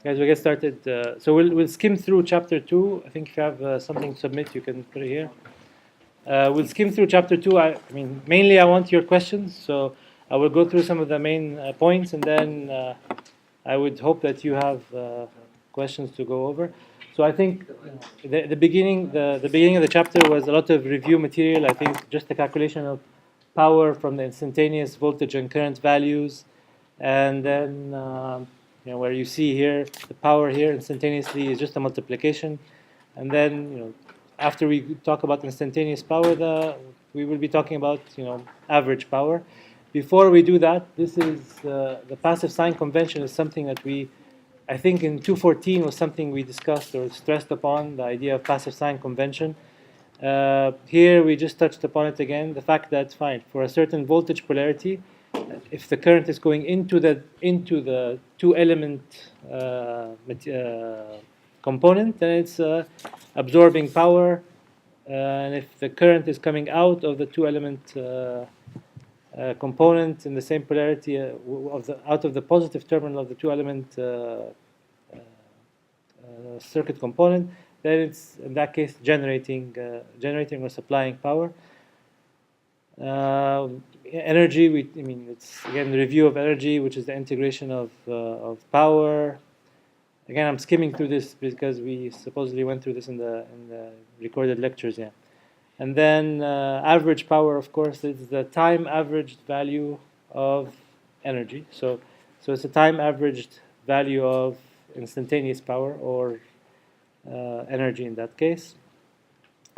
Guys, we get started. So we'll skim through chapter 2. I think if you have something to submit, you can put it here. We'll skim through chapter 2. I mean, mainly I want your questions. So I will go through some of the main points, and then I would hope that you have questions to go over. So I think the beginning of the chapter was a lot of review material. I think just the calculation of power from the instantaneous voltage and current values, and then where you see here the power here instantaneously is just a multiplication, and then after we talk about instantaneous power, we will be talking about average power. Before we do that, this is the passive sign convention is something that I think in 214 was something we discussed or stressed upon, the idea of passive sign convention. Here we just touched upon it again, the fact that fine, for a certain voltage polarity, if the current is going into the two element component, then it's absorbing power, and if the current is coming out of the two element component in the same polarity out of the positive terminal of the two element circuit component, then it's in that case generating or supplying power. Energy, it's again the review of energy, which is the integration of power. Again, I'm skimming through this because we supposedly went through this in the recorded lectures, yeah. And then average power, of course, is the time averaged value of energy. So it's a time averaged value of instantaneous power or energy in that case.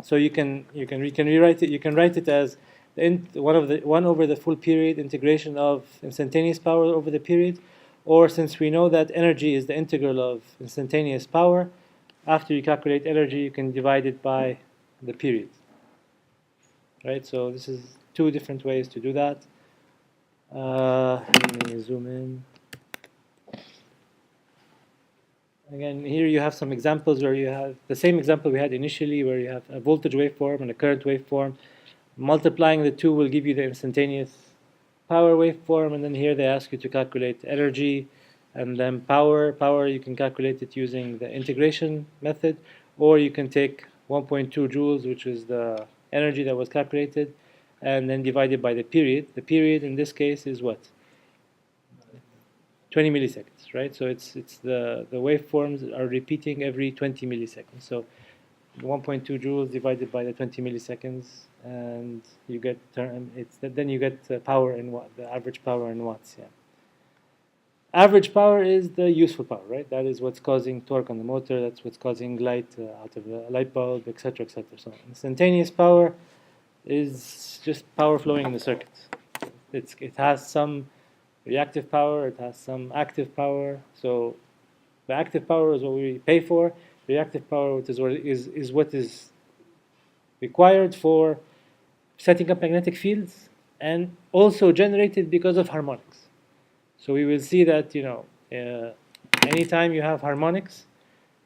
So you can rewrite it. You can write it as one over the full period integration of instantaneous power over the period, or since we know that energy is the integral of instantaneous power, after you calculate energy, you can divide it by the period. Right, so this is two different ways to do that. Let me zoom in. Again, here you have some examples where you have the same example we had initially, where you have a voltage waveform and a current waveform. Multiplying the two will give you the instantaneous power waveform, and then here they ask you to calculate energy, and then power. Power, you can calculate it using the integration method, or you can take 1.2 joules, which is the energy that was calculated, and then divided by the period. The period in this case is what? 20 milliseconds, right? So it's the waveforms are repeating every 20 milliseconds. So 1.2 joules divided by the 20 milliseconds, and you get then you get power in the average power in watts. Yeah. Average power is the useful power, right? That is what's causing torque on the motor. That's what's causing light out of the light bulb, etc., etc. So instantaneous power is just power flowing in the circuit. It has some reactive power. It has some active power. So the active power is what we pay for. Reactive power is what is required for setting up magnetic fields, and also generated because of harmonics. So we will see that anytime you have harmonics,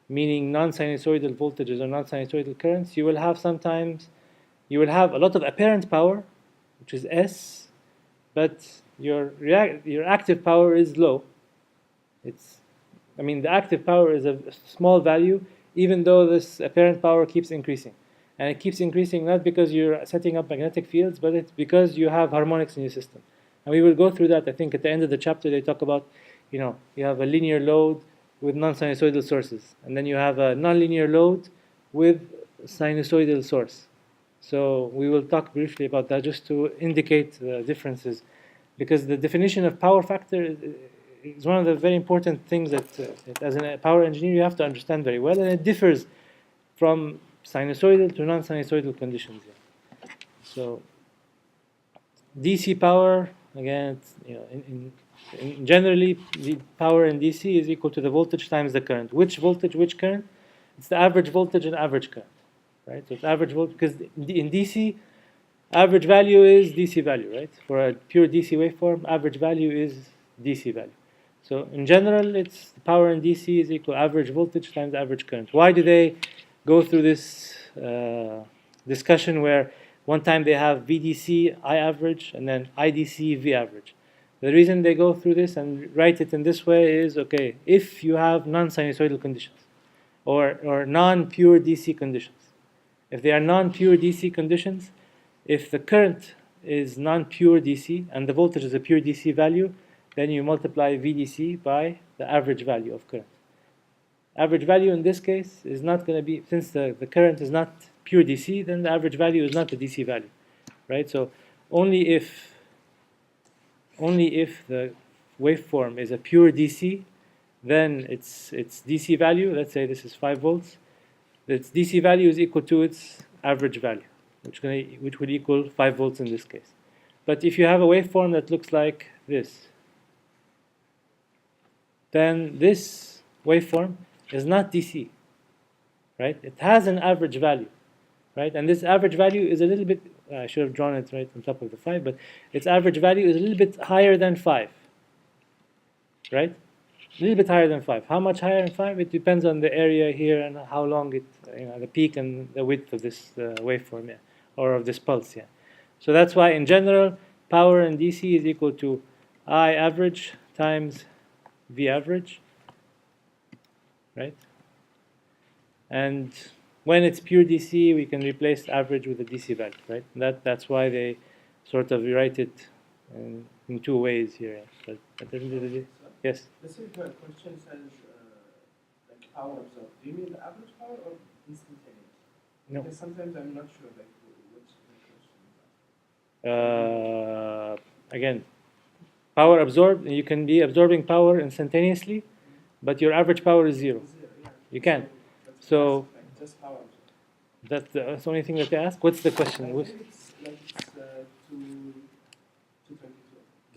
meaning non-sinusoidal voltages or non-sinusoidal currents, you will have a lot of apparent power, which is S, but your active power is low. The active power is a small value, even though this apparent power keeps increasing. And it keeps increasing not because you're setting up magnetic fields, but it's because you have harmonics in your system. And we will go through that. I think at the end of the chapter they talk about, you have a linear load with non-sinusoidal sources, and then you have a nonlinear load with sinusoidal source. So we will talk briefly about that just to indicate the differences, because the definition of power factor is one of the very important things that as a power engineer you have to understand very well, and it differs from sinusoidal to non-sinusoidal conditions. So DC power, again, generally the power in DC is equal to the voltage times the current. Which voltage, which current? It's the average voltage and average current, right? So it's average voltage, because in DC, average value is DC value, right? For a pure DC waveform, average value is DC value. So in general, it's the power in DC is equal to average voltage times average current. Why do they go through this discussion where one time they have VDC I average and then IDC V average? The reason they go through this and write it in this way is, okay, if you have non-sinusoidal conditions or non-pure DC conditions. If they are non-pure DC conditions, if the current is non-pure DC and the voltage is a pure DC value, then you multiply VDC by the average value of current. Average value in this case is not going to be, since the current is not pure DC, then the average value is not the DC value, right? So only if the waveform is a pure DC, then its DC value, let's say this is 5 volts, its DC value is equal to its average value, which would equal 5 volts in this case. But if you have a waveform that looks like this, then this waveform is not DC, right? It has an average value, right? And this average value is a little bit, I should have drawn it right on top of the 5, but its average value is a little bit higher than 5, right? A little bit higher than 5. How much higher than 5? It depends on the area here and how long it, the peak and the width of this waveform, yeah, or of this pulse, yeah. So that's why in general, power in DC is equal to I average times V average, right? And when it's pure DC, we can replace average with a DC value, right? That's why they sort of rewrite it in two ways here. But yes? Let's say the question says like power absorbed. Do you mean the average power or instantaneous? No. Because sometimes I'm not sure like which the question is. Again, power absorbed, you can be absorbing power instantaneously, but your average power is 0. Yeah. You can. So just power absorbed. That's the only thing that they ask. What's the question? I think it's like it's 222.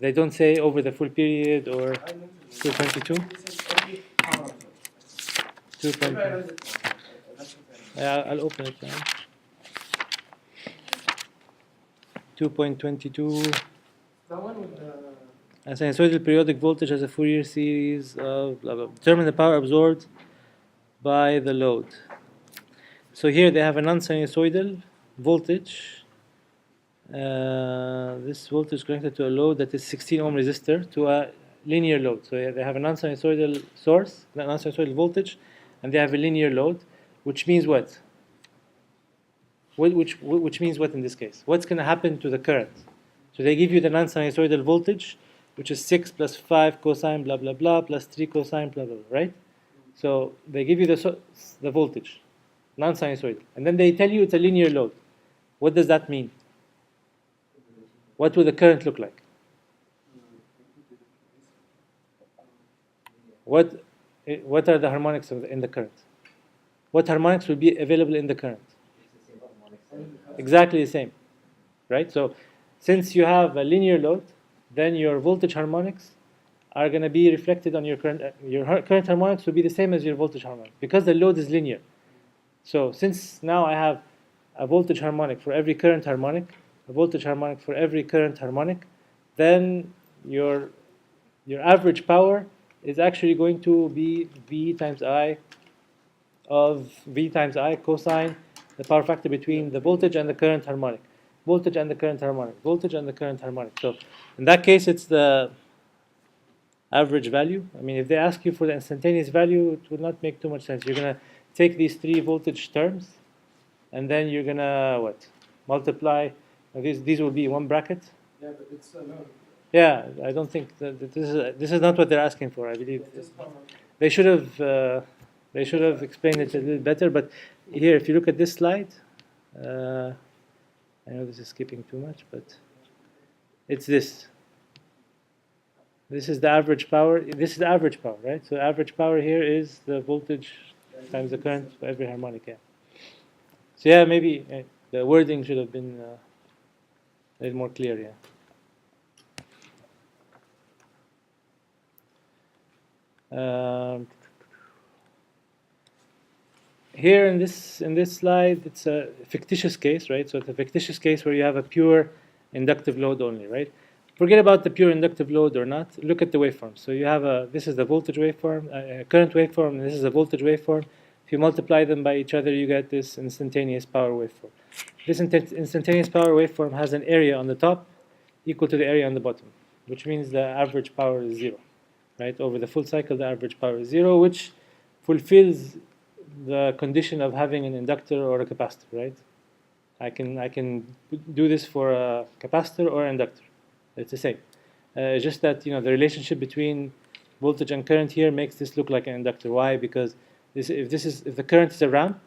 They don't say over the full period or I don't know. 222? It says only power absorbed. 220. Maybe I read it wrong. That's okay. Yeah, I'll open it now. 2.22. That one with the A sinusoidal periodic voltage has a Fourier series of blah blah. Determine the power absorbed by the load. So here they have a non-sinusoidal voltage. This voltage is connected to a load that is 16 ohm resistor to a linear load. So they have a non-sinusoidal source, non-sinusoidal voltage, and they have a linear load, which means what? Which means what in this case? What's going to happen to the current? So they give you the non-sinusoidal voltage, which is 6 plus 5 cosine blah blah blah plus 3 cosine blah blah, right? So they give you the voltage, non-sinusoidal, and then they tell you it's a linear load. What does that mean? What will the current look like? What are the harmonics in the current? What harmonics will be available in the current? Exactly the same, right? So since you have a linear load, then your voltage harmonics are going to be reflected on your current. Your current harmonics will be the same as your voltage harmonic because the load is linear. So since now I have a voltage harmonic for every current harmonic, a voltage harmonic for every current harmonic, then your average power is actually going to be V times I of V times I cosine the power factor between the voltage and the current harmonic. Voltage and the current harmonic. Voltage and the current harmonic. So in that case, it's the average value. I mean, if they ask you for the instantaneous value, it would not make too much sense. You're going to take these three voltage terms, and then you're going to, what? Multiply. These will be one bracket. yeah, but it's no. Yeah, I don't think that this is not what they're asking for. I believe Just power. they should have explained it a little better. But here, if you look at this slide, I know this is skipping too much, but it's this. This is the average power. This is the average power, right? So average power here is the voltage times the current for every harmonic. Yeah. So yeah, maybe the wording should have been a little more clear. Yeah. Here in this slide, it's a fictitious case, right? So it's a fictitious case where you have a pure inductive load only, right? Forget about the pure inductive load or not. Look at the waveform. So you have this is the voltage waveform, current waveform, and this is the voltage waveform. If you multiply them by each other, you get this instantaneous power waveform. This instantaneous power waveform has an area on the top equal to the area on the bottom. which means the average power is 0, right? Over the full cycle, the average power is 0, which fulfills the condition of having an inductor or a capacitor, right? I can do this for a capacitor or inductor. It's the same. Just that the relationship between voltage and current here makes this look like an inductor. Why? Because if the current is a ramp,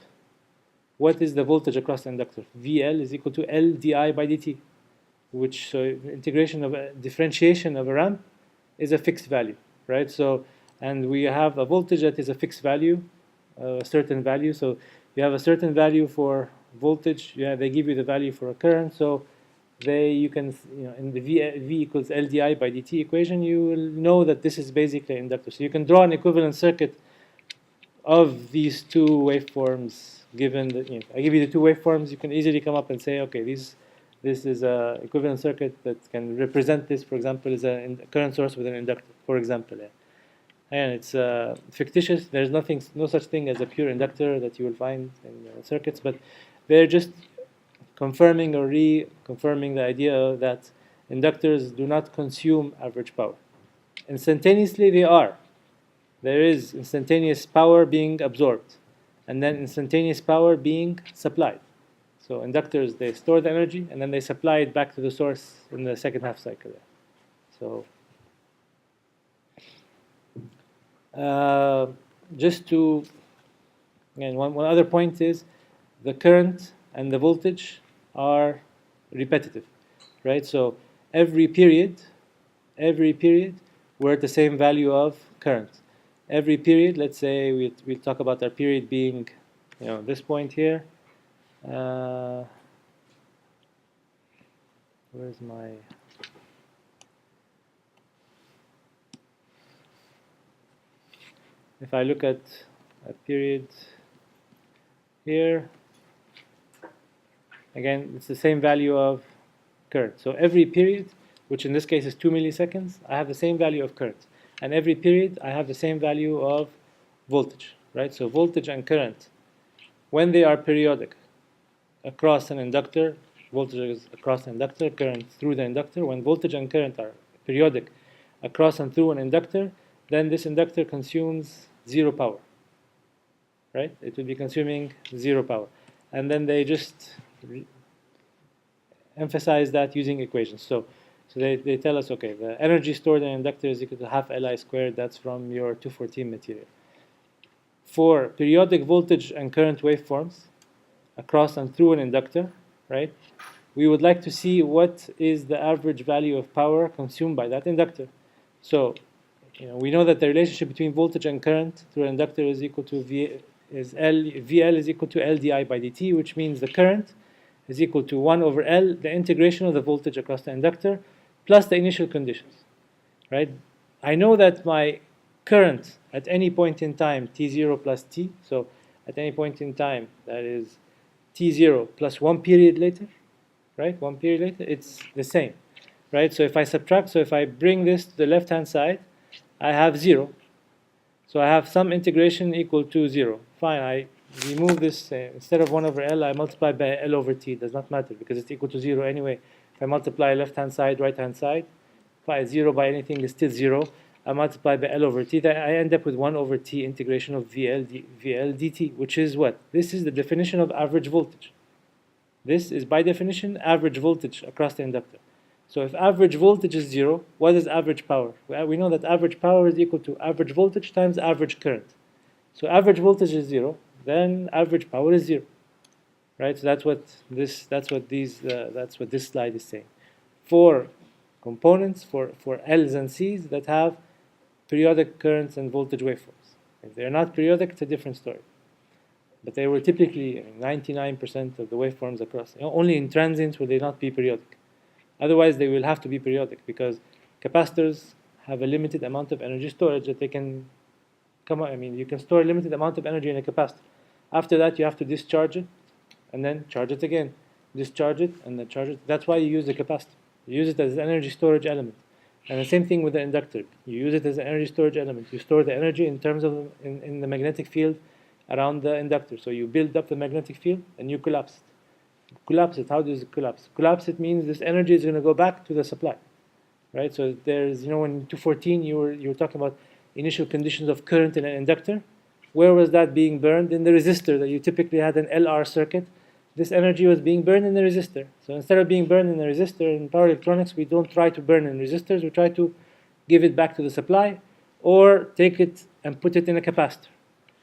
what is the voltage across the inductor? VL is equal to L di by dt, which integration of a differentiation of a ramp is a fixed value, right? So, and we have a voltage that is a fixed value, a certain value. So you have a certain value for voltage. Yeah, they give you the value for a current. So you can in the V equals L di by dt equation, you will know that this is basically an inductor. So you can draw an equivalent circuit of these two waveforms. Given that I give you the two waveforms, you can easily come up and say, okay, this is a equivalent circuit that can represent this, for example, as a current source with an inductor, for example. Yeah. And it's fictitious. There's no such thing as a pure inductor that you will find in circuits, but they're just confirming or reconfirming the idea that inductors do not consume average power. Instantaneously, they are. There is instantaneous power being absorbed, and then instantaneous power being supplied. So inductors, they store the energy, and then they supply it back to the source in the second half cycle. So just to, again, one other point is the current and the voltage are repetitive, right? So every period, we're at the same value of current. Every period, let's say we'll talk about our period being, this point here. Where's my... If I look at a period here, again, it's the same value of current. So every period, which in this case is 2 milliseconds, I have the same value of current. And every period, I have the same value of voltage, right? So voltage and current, when they are periodic across an inductor, voltage is across an inductor, current through the inductor. When voltage and current are periodic across and through an inductor, then this inductor consumes 0 power, right? It will be consuming 0 power. And then they just emphasize that using equations. So they tell us, okay, the energy stored in an inductor is equal to half Li squared. That's from your 214 material. For periodic voltage and current waveforms across and through an inductor, right, we would like to see what is the average value of power consumed by that inductor. So we know that the relationship between voltage and current through an inductor is equal to VL is equal to L di by dt, which means the current is equal to 1 over L, the integration of the voltage across the inductor, plus the initial conditions, right? I know that my current at any point in time, t0 plus t, so at any point in time, that is t0 plus 1 period later, right? 1 period later, it's the same, right? So if I bring this to the left-hand side, I have 0. So I have some integration equal to 0. Fine, I remove this, instead of 1 over L, I multiply by L over T. It does not matter because it's equal to 0 anyway. If I multiply left-hand side, right-hand side, if I 0 by anything is still 0. I multiply by L over T, then I end up with 1 over T integration of VL dt, which is what? This is the definition of average voltage. This is, by definition, average voltage across the inductor. So if average voltage is 0, what is average power? We know that average power is equal to average voltage times average current. So average voltage is 0, then average power is 0, right? So that's what this slide is saying. For components, for L's and C's that have periodic currents and voltage waveforms. If they're not periodic, it's a different story. But they were typically 99% of the waveforms across. Only in transients will they not be periodic. Otherwise, they will have to be periodic because capacitors have a limited amount of energy storage that they can come up. You can store a limited amount of energy in a capacitor. After that, you have to discharge it and then charge it again. Discharge it and then charge it. That's why you use the capacitor. You use it as an energy storage element. And the same thing with the inductor. You use it as an energy storage element. You store the energy in terms of in the magnetic field around the inductor. So you build up the magnetic field and you collapse it. Collapse it. How does it collapse? Collapse it means this energy is going to go back to the supply. right? So there's, when 214 you were talking about initial conditions of current in an inductor. Where was that being burned? In the resistor that you typically had an LR circuit. This energy was being burned in the resistor. So instead of being burned in the resistor, in power electronics, we don't try to burn in resistors. We try to give it back to the supply or take it and put it in a capacitor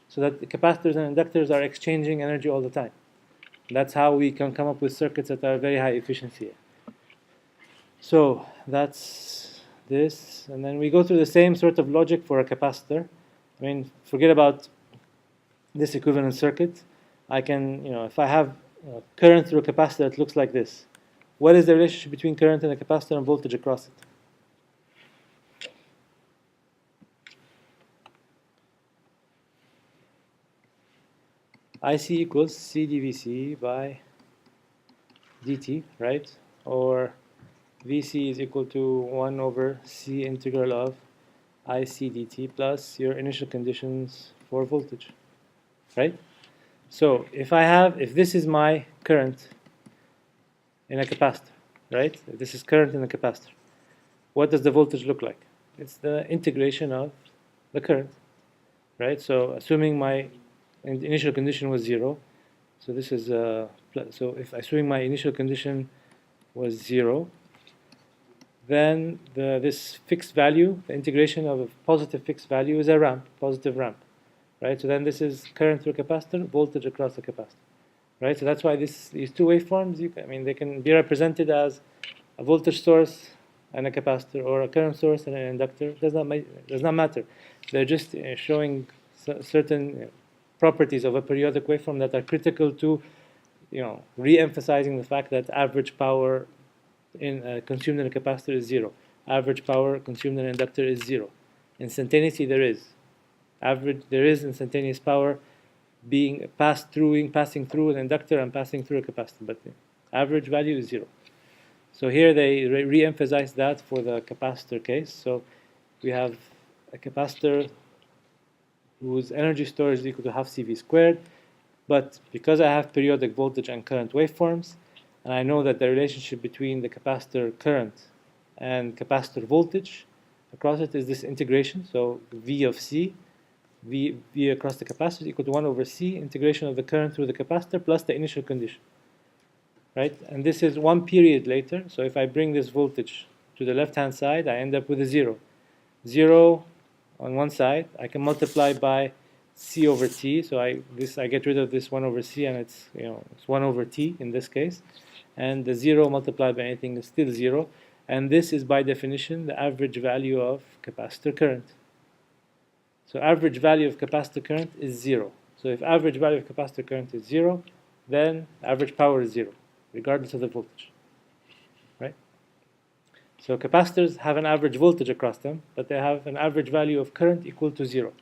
so that the capacitors and inductors are exchanging energy all the time. That's how we can come up with circuits that are very high efficiency. So that's this. And then we go through the same sort of logic for a capacitor. I mean, forget about this equivalent circuit. I can, if I have current through a capacitor that looks like this, what is the relationship between current and a capacitor and voltage across it? IC equals C dVc by dt, right? Or Vc is equal to 1 over C integral of IC dt plus your initial conditions for voltage, right? So if this is my current in a capacitor, right? If this is current in a capacitor, what does the voltage look like? It's the integration of the current, right? So assuming my initial condition was 0, so this is so if assuming my initial condition was 0, then this fixed value, the integration of a positive fixed value is a ramp, positive ramp, right? So then this is current through a capacitor, voltage across the capacitor, right? So that's why these two waveforms, they can be represented as a voltage source and a capacitor, or a current source and an inductor. Does not matter. They're just showing certain properties of a periodic waveform that are critical to, re-emphasizing the fact that average power consumed in a capacitor is 0. Average power consumed in an inductor is 0. Instantaneously there is. There is instantaneous power being passing through an inductor and passing through a capacitor, but the average value is 0. So here they re-emphasize that for the capacitor case. So we have a capacitor whose energy storage is equal to half CV squared, but because I have periodic voltage and current waveforms, and I know that the relationship between the capacitor current and capacitor voltage across it is this integration. So V of C, V across the capacitor is equal to 1 over C, integration of the current through the capacitor plus the initial condition. Right? And this is one period later. So if I bring this voltage to the left-hand side, I end up with a 0. 0 on one side, I can multiply by C over T. So I get rid of this 1 over C, and it's 1 over T in this case. And the 0 multiplied by anything is still 0. And this is by definition the average value of capacitor current. So average value of capacitor current is 0. So if average value of capacitor current is 0, then average power is 0, regardless of the voltage. Right? So capacitors have an average voltage across them, but they have an average value of current equal to 0.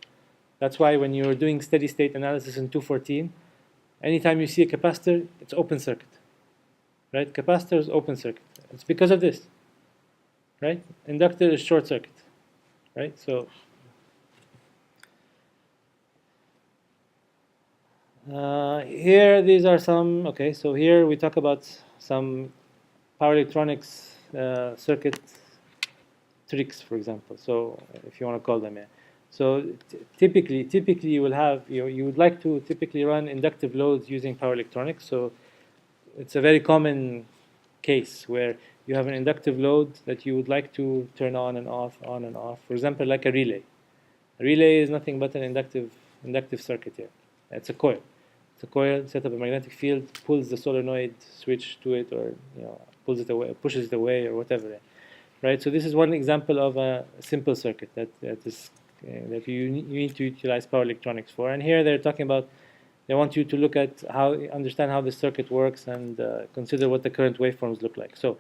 That's why when you're doing steady state analysis in 214, anytime you see a capacitor, it's open circuit. Right? Capacitor is open circuit. It's because of this. Right? Inductor is short circuit. Right? So here these are some, okay, so here we talk about some power electronics circuit tricks, for example. So if you want to call them, yeah. So typically you will have, you would like to typically run inductive loads using power electronics. So it's a very common case where you have an inductive load that you would like to turn on and off, on and off. For example, like a relay. A relay is nothing but an inductive circuit here. It's a coil. It's a coil, set up a magnetic field, pulls the solenoid switch to it, or pulls it away, pushes it away, or whatever. Right. So this is one example of a simple circuit that you need to utilize power electronics for. And here they're talking about, they want you to look at understand how the circuit works and consider what the current waveforms look like. So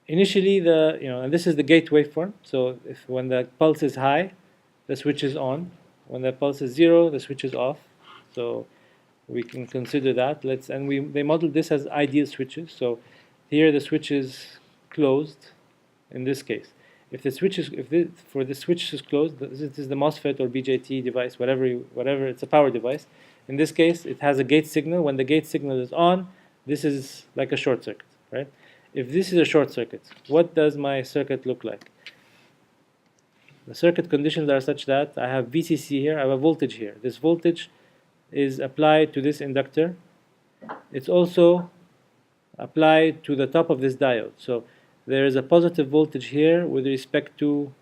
initially and this is the gate waveform. So when the pulse is high, the switch is on. When the pulse is 0, the switch is off. So we can consider that. They modeled this as ideal switches. So here the switch is closed. In this case, for the switch is closed, this is the MOSFET or BJT device, whatever. It's a power device. In this case, it has a gate signal. When the gate signal is on, this is like a short circuit, right? if this is a short circuit, what does my circuit look like? The circuit conditions are such that I have VCC here, I have a voltage here. This voltage is applied to this inductor. It's also applied to the top of this diode. So there is a positive voltage here with respect to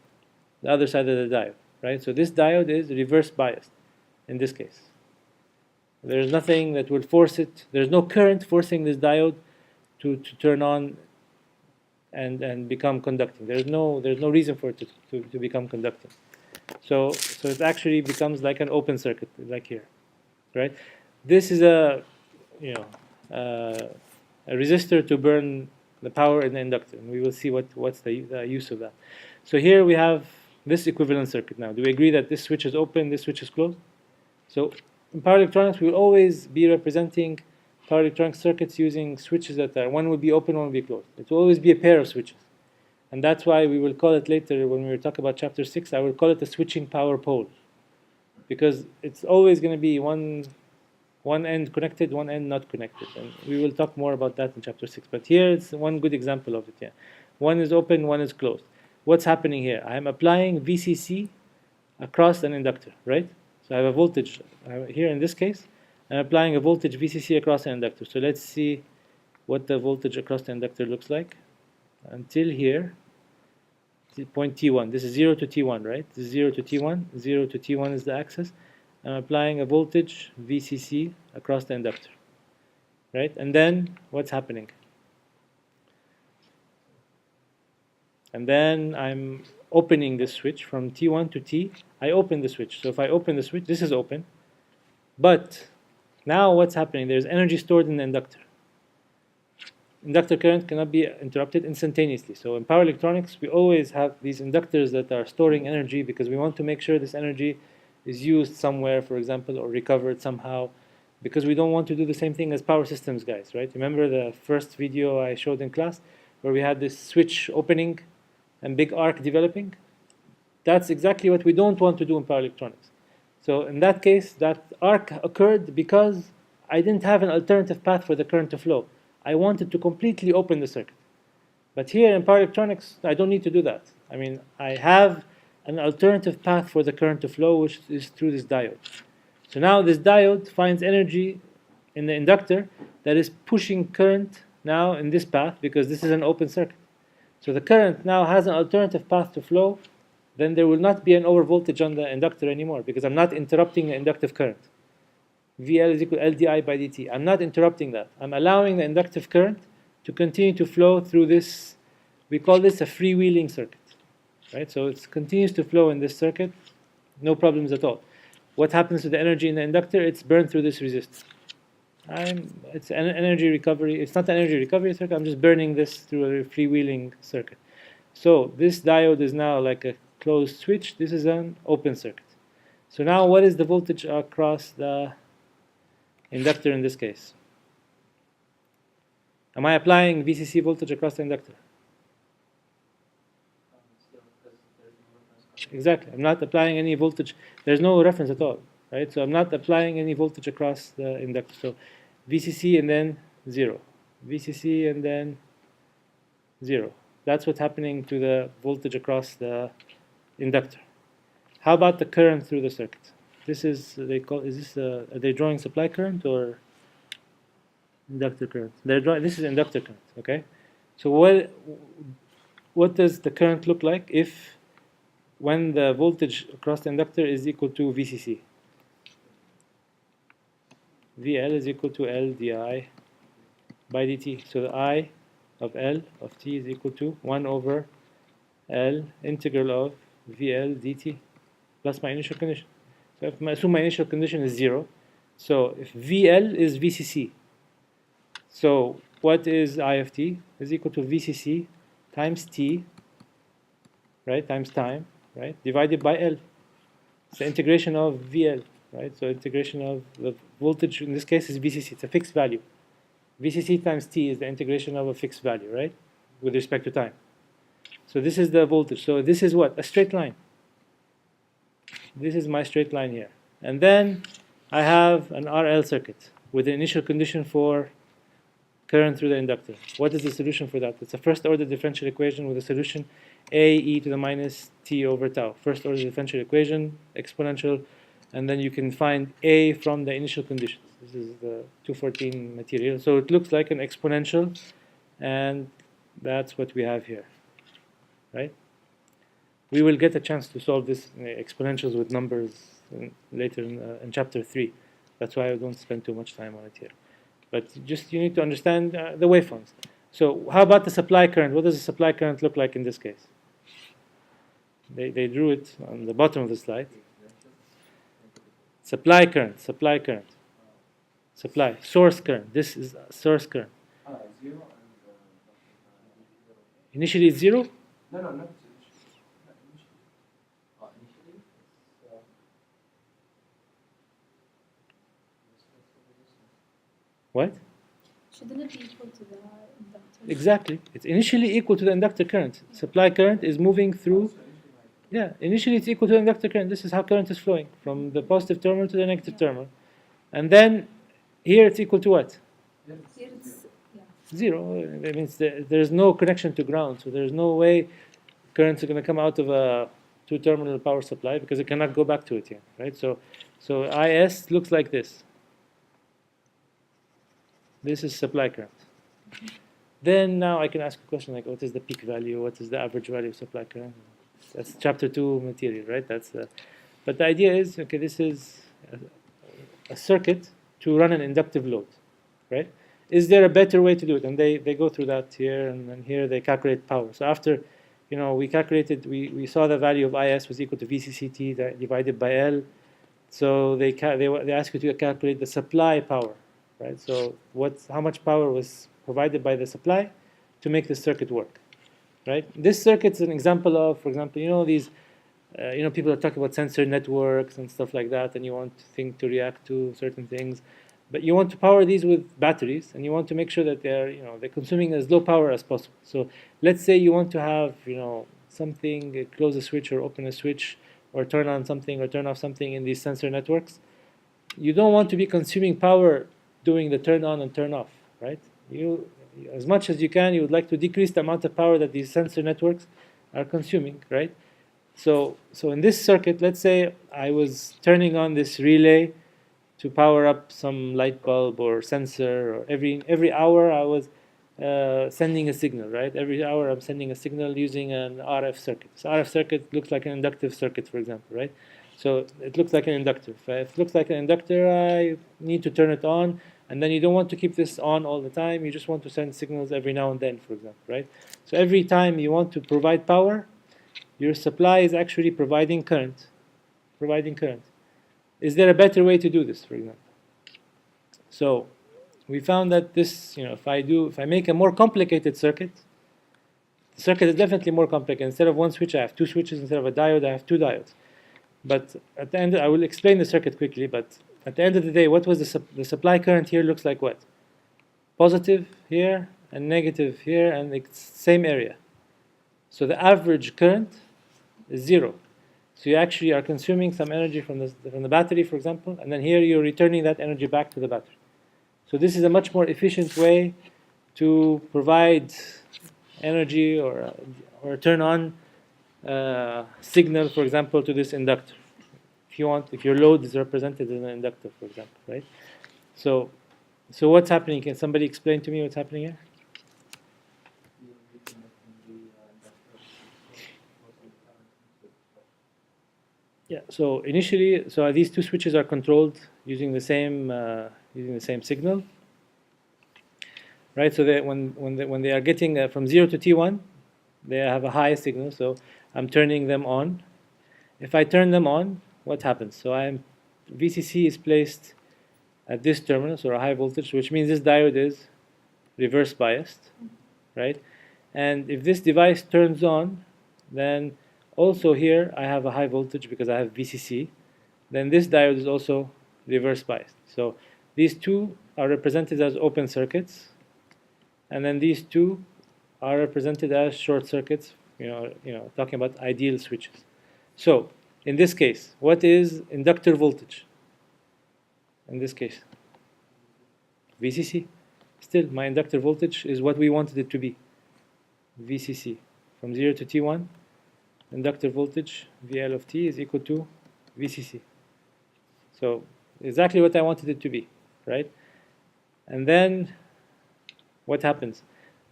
the other side of the diode, right? So this diode is reverse biased in this case. There's nothing that will force it. There's no current forcing this diode to turn on and become conducting. There's no reason for it to become conducting. So it actually becomes like an open circuit, like here, right? This is a resistor to burn the power in the inductor, and we will see what's the use of that. So here we have this equivalent circuit now. Do we agree that this switch is open, this switch is closed? So in power electronics, we will always be representing power electronic circuits using switches that are, one will be open, one will be closed. It will always be a pair of switches. And that's why we will call it later, when we talk about chapter 6, I will call it a switching power pole. Because it's always going to be one end connected, one end not connected. And we will talk more about that in chapter 6. But here it's one good example of it. Yeah, one is open, one is closed. What's happening here? I am applying VCC across an inductor, right? So I have a voltage here in this case. I'm applying a voltage VCC across an inductor. So let's see what the voltage across the inductor looks like. Until here, point T1. This is 0 to T1, right? This is 0 to T1. 0 to T1 is the axis. I'm applying a voltage VCC across the inductor, right? And then what's happening? And then I'm opening this switch from T1 to T. I open the switch. So if I open the switch, this is open. But now what's happening? There's energy stored in the inductor. Inductor current cannot be interrupted instantaneously. So in power electronics, we always have these inductors that are storing energy because we want to make sure this energy is used somewhere, for example, or recovered somehow, because we don't want to do the same thing as power systems guys, right? Remember the first video I showed in class where we had this switch opening and big arc developing? That's exactly what we don't want to do in power electronics. So in that case, that arc occurred because I didn't have an alternative path for the current to flow. I wanted to completely open the circuit. But here in power electronics, I don't need to do that. I mean, I have an alternative path for the current to flow, which is through this diode. So now this diode finds energy in the inductor that is pushing current now in this path because this is an open circuit. So the current now has an alternative path to flow. Then there will not be an overvoltage on the inductor anymore because I'm not interrupting the inductive current. VL is equal to LdI by dt. I'm not interrupting that. I'm allowing the inductive current to continue to flow through this. We call this a freewheeling circuit, right? So it continues to flow in this circuit, no problems at all. What happens to the energy in the inductor? It's burned through this resistor. It's an energy recovery. It's not an energy recovery circuit. I'm just burning this through a freewheeling circuit. So this diode is now like a closed switch. This is an open circuit. So now what is the voltage across the inductor in this case? Am I applying VCC voltage across the inductor? Exactly. I'm not applying any voltage. There's no reference at all, right? So I'm not applying any voltage across the inductor. So VCC and then 0. VCC and then 0. That's what's happening to the voltage across the inductor. How about the current through the circuit? This is, are they drawing supply current or inductor current? This is inductor current, okay? So what does the current look like if when the voltage across the inductor is equal to VCC? VL is equal to L di by dt. So the I of L of t is equal to 1 over L integral of VL dt plus my initial condition. So if assume my initial condition is 0, so if VL is VCC, so what is I of t? Is equal to VCC times t, right, times time, right, divided by L. It's the integration of VL, right? So integration of the voltage in this case is VCC. It's a fixed value. VCC times t is the integration of a fixed value, right, with respect to time. So this is the voltage. So this is what? A straight line. This is my straight line here. And then I have an RL circuit with the initial condition for current through the inductor. What is the solution for that? It's a first order differential equation with a solution a e to the minus t over tau. First order differential equation, exponential, and then you can find a from the initial conditions. This is the 214 material. So it looks like an exponential, and that's what we have here, right? We will get a chance to solve this exponentials with numbers later in chapter 3. That's why I don't spend too much time on it here. But just you need to understand the waveforms. So how about the supply current? What does the supply current look like in this case? They drew it on the bottom of the slide. Supply current, supply current. Supply, source current. This is source current. Zero and Initially it's 0? no, not initially. What? Shouldn't it be equal to the inductor? Exactly. It's initially equal to the inductor current. Supply current is moving through. Yeah, initially it's equal to the inductor current. This is how current is flowing from the positive terminal to the negative terminal. And then here it's equal to what? Here it's, yeah. 0. That means there's no connection to ground. So there's no way currents are going to come out of a two-terminal power supply because it cannot go back to it here, right? So IS looks like this. This is supply current. Then now I can ask a question like, what is the peak value? What is the average value of supply current? That's chapter 2 material, right? But the idea is, okay, this is a circuit to run an inductive load, right? Is there a better way to do it? And they go through that here, and then here they calculate power. So after, we calculated, we saw the value of IS was equal to VCCT divided by L. So they ask you to calculate the supply power, right? So how much power was provided by the supply to make the circuit work, right? This circuit is an example of, for example, these, people are talking about sensor networks and stuff like that, and you want things to react to certain things, but you want to power these with batteries, and you want to make sure that they're consuming as low power as possible. So let's say you want to have, something, close a switch or open a switch, or turn on something or turn off something in these sensor networks. You don't want to be consuming power doing the turn on and turn off, right? As much as you can, you would like to decrease the amount of power that these sensor networks are consuming, right? So in this circuit, let's say I was turning on this relay to power up some light bulb or sensor, or every hour I was sending a signal, right? Every hour I'm sending a signal using an RF circuit. So RF circuit looks like an inductive circuit, for example, right? So it looks like an inductor. If it looks like an inductor, I need to turn it on, and then you don't want to keep this on all the time. You just want to send signals every now and then, for example, right? So every time you want to provide power, your supply is actually providing current. Is there a better way to do this, for example? So we found that this, if I make a more complicated circuit, the circuit is definitely more complicated. Instead of one switch, I have two switches. Instead of a diode, I have two diodes. But at the end, I will explain the circuit quickly, but at the end of the day, what was the supply current here looks like what? Positive here and negative here, and the same area. So the average current is 0. So you actually are consuming some energy from the battery, for example, and then here you're returning that energy back to the battery. So this is a much more efficient way to provide energy or turn on signal, for example, to this inductor. If your load is represented in an inductor, for example, right? So what's happening? Can somebody explain to me what's happening here? Yeah. So initially, these two switches are controlled using the same signal, right? So that when they are getting from 0 to T1, they have a high signal. So I'm turning them on. If I turn them on, what happens? So VCC is placed at this terminal, so a high voltage, which means this diode is reverse biased, right? And if this device turns on, then also here I have a high voltage because I have VCC. Then this diode is also reverse biased. So these two are represented as open circuits, and then these two are represented as short circuits. Talking about ideal switches. So in this case, what is inductor voltage? In this case, VCC. still my inductor voltage is what we wanted it to be, VCC. From 0 to T1, inductor voltage, VL of T, is equal to VCC. So exactly what I wanted it to be, right? And then what happens?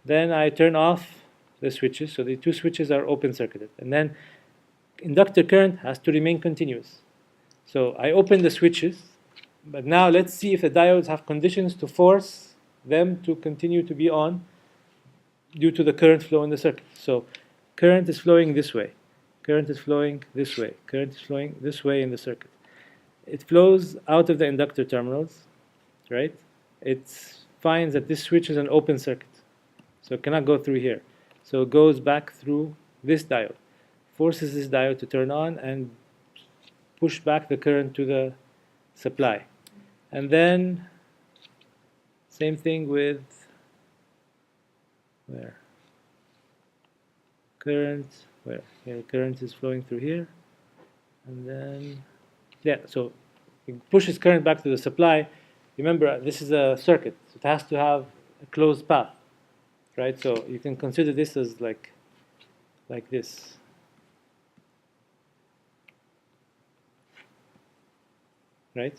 Then I turn off the switches, so the two switches are open circuited. And then inductor current has to remain continuous. So I open the switches, but now let's see if the diodes have conditions to force them to continue to be on due to the current flow in the circuit. So current is flowing this way, current is flowing this way, current is flowing this way in the circuit. It flows out of the inductor terminals, right? It finds that this switch is an open circuit, so it cannot go through here. So it goes back through this diode, forces this diode to turn on and push back the current to the supply. And then same thing with where? Current, where? Here, current is flowing through here. And then, yeah, so it pushes current back to the supply. Remember, this is a circuit, so it has to have a closed path, right? So you can consider this as like this. Right?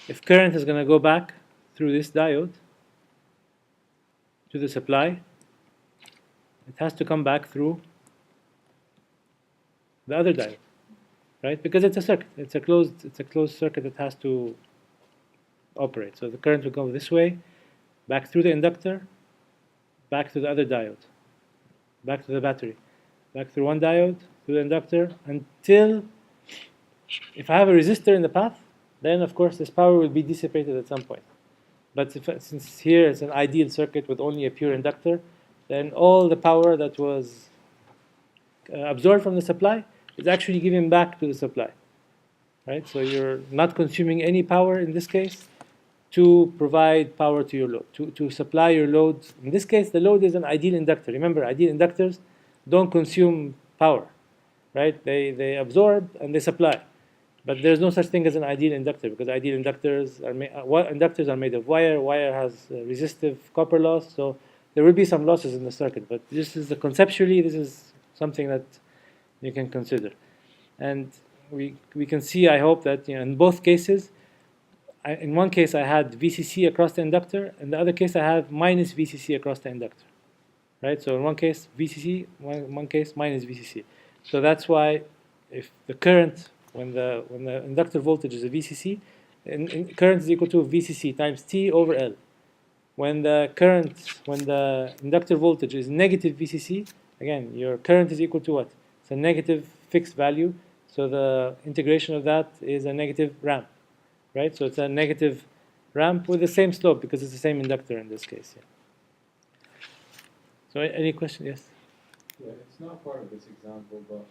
If current is going to go back through this diode to the supply, it has to come back through the other diode, right? Because it's a circuit, it's a closed circuit that has to operate. So the current will go this way, back through the inductor, back to the other diode, back to the battery, back through one diode, through the inductor, until if I have a resistor in the path, then of course this power will be dissipated at some point. But since here it's an ideal circuit with only a pure inductor, then all the power that was absorbed from the supply is actually given back to the supply, right? So you're not consuming any power in this case to provide power to your load, to supply your load. In this case, the load is an ideal inductor. Remember, ideal inductors don't consume power, right? They absorb and they supply. But there's no such thing as an ideal inductor, because ideal inductors are made of wire. Wire has resistive copper loss, so there will be some losses in the circuit. But conceptually, this is something that you can consider. And we can see, I hope, that in both cases, in one case I had VCC across the inductor, in the other case I have minus VCC across the inductor, right? So in one case VCC, one case minus VCC. So that's why if the current, when the inductor voltage is a VCC, current is equal to VCC times T over L. When the inductor voltage is negative VCC, again, your current is equal to what? It's a negative fixed value, so the integration of that is a negative ramp, right? So it's a negative ramp with the same slope because it's the same inductor in this case. Yeah. So any question? Yes? Yeah, it's not part of this example, but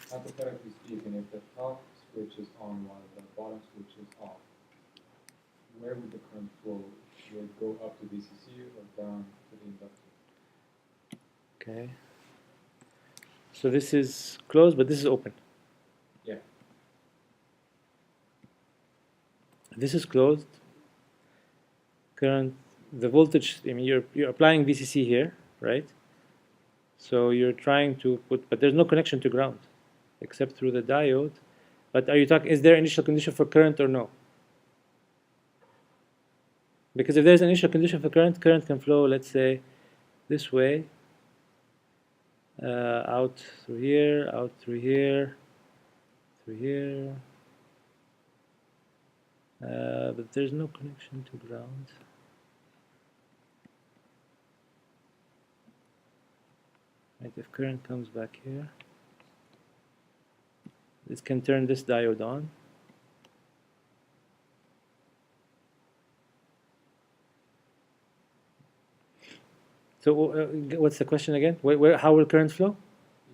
hypothetically speaking, if the top switch is on while the bottom switch is off, where would the current flow? Would it go up to VCC or down to the inductor? Okay. So this is closed, but this is open. Yeah. This is closed. Current, the voltage, I mean, you're applying VCC here, right? So you're trying to put, but there's no connection to ground, except through the diode. But are you talking, is there initial condition for current or no? Because if there's an initial condition for current can flow, let's say, this way, out through here, out through here, through here. But there's no connection to ground. Right, if current comes back here, this can turn this diode on. So what's the question again? How will current flow?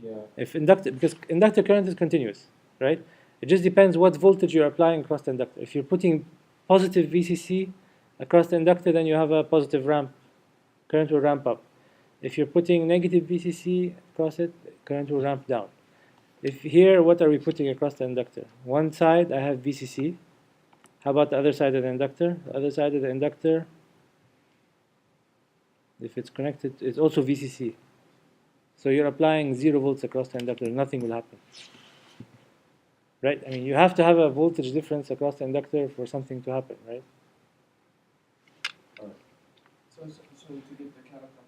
Yeah. Because inductor current is continuous, right? It just depends what voltage you're applying across the inductor. If you're putting positive VCC across the inductor, then you have a positive ramp. Current will ramp up. If you're putting negative VCC across it, current will ramp down. If here, what are we putting across the inductor? One side, I have VCC. How about the other side of the inductor? The other side of the inductor, If it's connected, it's also VCC. So you're applying 0 volts across the inductor, nothing will happen. Right? I mean, you have to have a voltage difference across the inductor for something to happen, right? So to get the current out of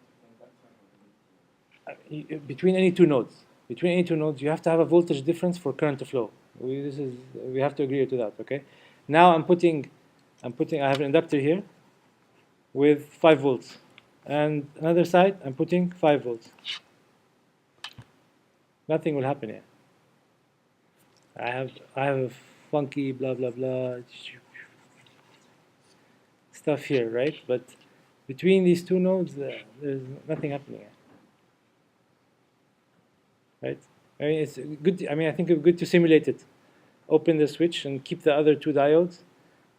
the inductor, Between any two nodes. Between any two nodes, you have to have a voltage difference for current to flow. We have to agree to that, okay? Now I have an inductor here with 5 volts. And another side, I'm putting 5 volts. Nothing will happen here. I have a funky blah blah blah stuff here, right? But between these two nodes, there's nothing happening here. Right? I mean, it's good. I mean, I think it's good to simulate it. Open the switch and keep the other two diodes,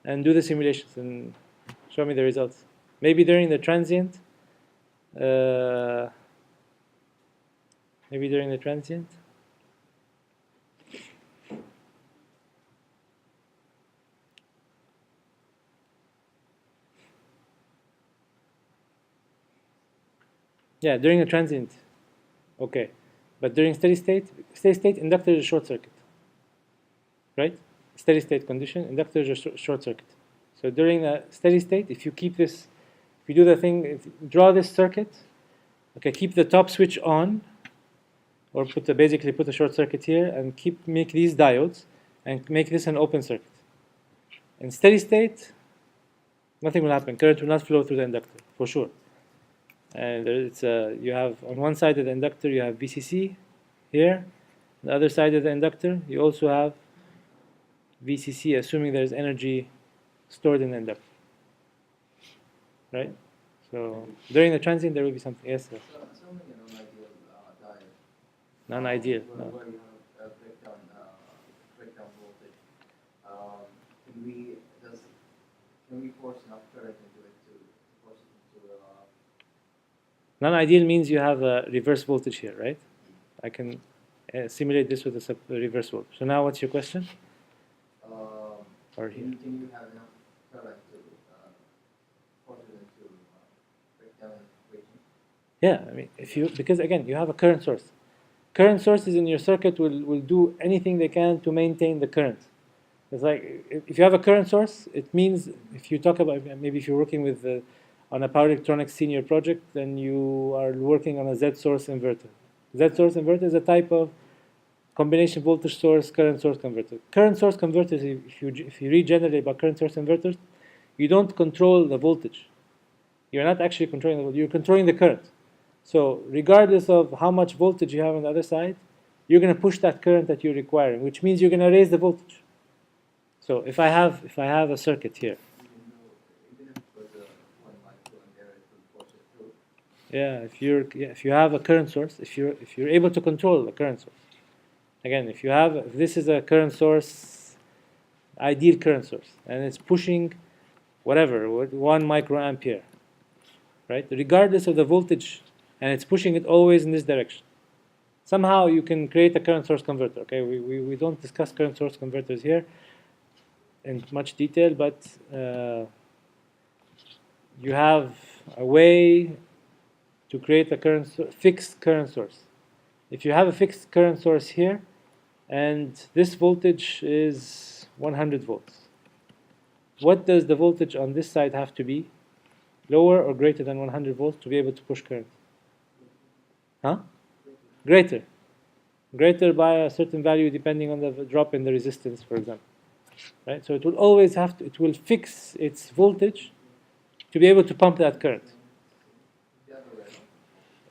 and do the simulations and show me the results. Maybe during the transient. Maybe during the transient. Yeah, during a transient. Okay. But during steady state inductor is a short circuit. Right? Steady state condition, inductor is a short circuit. So during a steady state, if you keep this, if you do the thing, if you draw this circuit, okay, keep the top switch on, or basically put a short circuit here, and make these diodes, and make this an open circuit. In steady state, nothing will happen. Current will not flow through the inductor, for sure. And you have on one side of the inductor you have VCC here. The other side of the inductor you also have VCC, assuming there's energy stored in the inductor. Right? So during the transient there will be something. Yes, sir. So assuming a non-ideal diode. Non-ideal. Where, No. where you have breakdown voltage. Can we force enough current into it to force it into Non-ideal means you have a reverse voltage here, right? I can simulate this with a reverse voltage. So now what's your question? Or here. can you have enough current to force it into breakdown equation? Yeah, I mean, because again, you have a current source. Current sources in your circuit will do anything they can to maintain the current. It's like, if you have a current source, it means, if you talk about, maybe if you're working with, on a power electronics senior project, then you are working on a Z source inverter. Z source inverter is a type of combination voltage source, current source converter. Current source converters, if you read generally about current source inverters, you don't control the voltage. You're not actually controlling the voltage, you're controlling the current. So regardless of how much voltage you have on the other side, you're going to push that current that you're requiring, which means you're going to raise the voltage. So if I have a circuit here, Even if it was a 1 microampere, it will force it through. if you have a current source, if you're able to control the current source. Again, if this is a current source, ideal current source, and it's pushing whatever, 1 microampere, right? Regardless of the voltage, and it's pushing it always in this direction. Somehow you can create a current source converter. Okay, we don't discuss current source converters here in much detail, but you have a way to create a fixed current source. If you have a fixed current source here, and this voltage is 100 volts, what does the voltage on this side have to be? Lower or greater than 100 volts to be able to push current? Huh? Greater. Greater by a certain value depending on the drop in the resistance, for example. Right? So it will always it will fix its voltage to be able to pump that current. The other way around.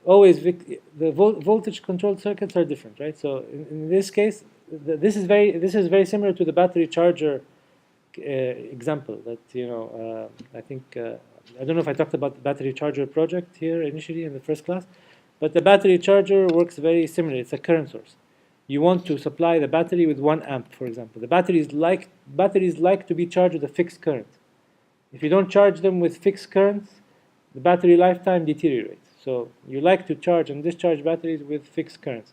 Always, the voltage controlled circuits are different, right? So in this case, this is very similar to the battery charger example that, I think, I don't know if I talked about the battery charger project here initially in the first class, but the battery charger works very similar. It's a current source. You want to supply the battery with 1 amp, for example. The batteries like to be charged with a fixed current. If you don't charge them with fixed currents, the battery lifetime deteriorates. So you like to charge and discharge batteries with fixed currents.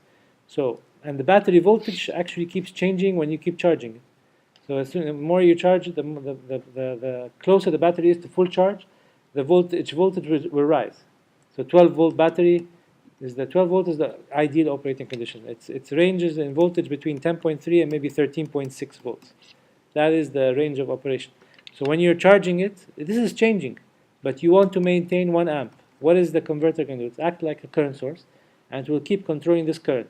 And the battery voltage actually keeps changing when you keep charging it. So the more you charge it, the closer the battery is to full charge, the voltage will rise. So 12 volt battery is the 12 volt is the ideal operating condition. It ranges in voltage between 10.3 and maybe 13.6 volts. That is the range of operation. So when you're charging it, this is changing, but you want to maintain 1 amp. What is the converter going to do? It act like a current source, and it will keep controlling this current.